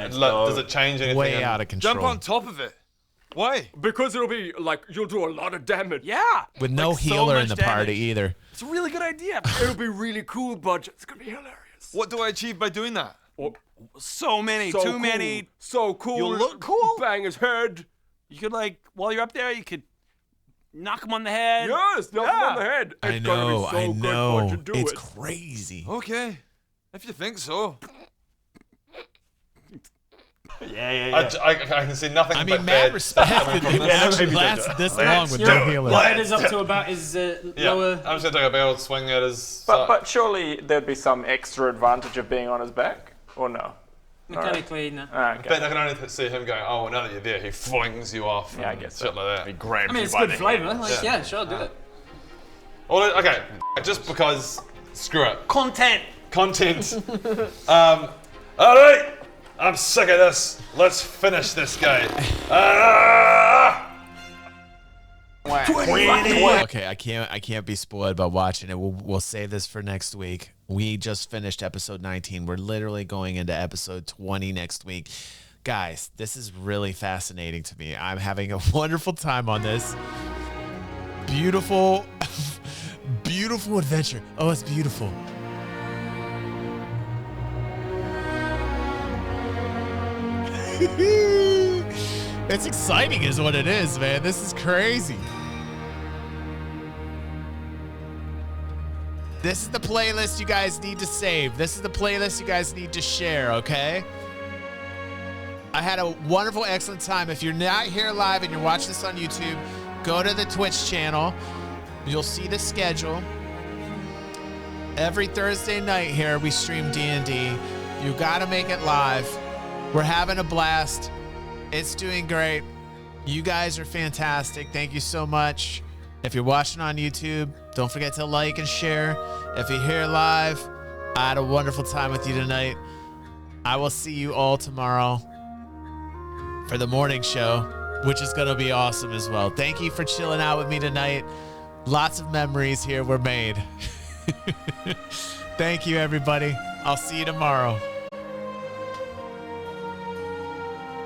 change anything? Way out of control. Jump on top of it. Why? Because it'll be like you'll do a lot of damage. Yeah. With no Like, so healer in much the damage. party either. It's a really good idea. It'll be really cool, Budget. It's gonna be hilarious. What do I achieve by doing that? So many, So too cool. many. So cool. You'll look cool. Bang his head. You could while you're up there, you could knock him on the head. Yes, knock him on the head. I It's gonna know, be so I good, know. Budget. Do It's it. crazy. Okay, if you think so. Yeah. I can see nothing. I mean, but mad bad respect stuff that coming it from this. actually lasts this long with no healer. Your head is up to about his Yeah, lower. I'm just gonna take a big old swing at his. But surely there'd be some extra advantage of being on his back, or no? Mechanically, no. I bet I can only see him going, oh, well, now that you're there, he flings you off. Yeah, I and guess shit so. like that. He grabs I mean, you it's by good the flavour. hand. Like, yeah, sure, do it. Well, okay, just because, screw it. Content. All right, I'm sick of this. Let's finish this guy. Okay, I can't be spoiled by watching it. We'll save this for next week. We just finished episode 19. We're literally going into episode 20 next week. Guys, this is really fascinating to me. I'm having a wonderful time on this. Beautiful, beautiful adventure. Oh, it's beautiful. It's exciting is what it is, man. This is crazy. This is the playlist you guys need to save. This is the playlist you guys need to share, okay? I had a wonderful, excellent time. If you're not here live and you're watching this on YouTube, go to the Twitch channel. You'll see the schedule. Every Thursday night here, we stream D&D. You gotta make it live. We're having a blast. It's doing great. You guys are fantastic. Thank you so much. If you're watching on YouTube, don't forget to like and share. If you're here live, I had a wonderful time with you tonight. I will see you all tomorrow for the morning show, which is going to be awesome as well. Thank you for chilling out with me tonight. Lots of memories here were made. Thank you, everybody. I'll see you tomorrow.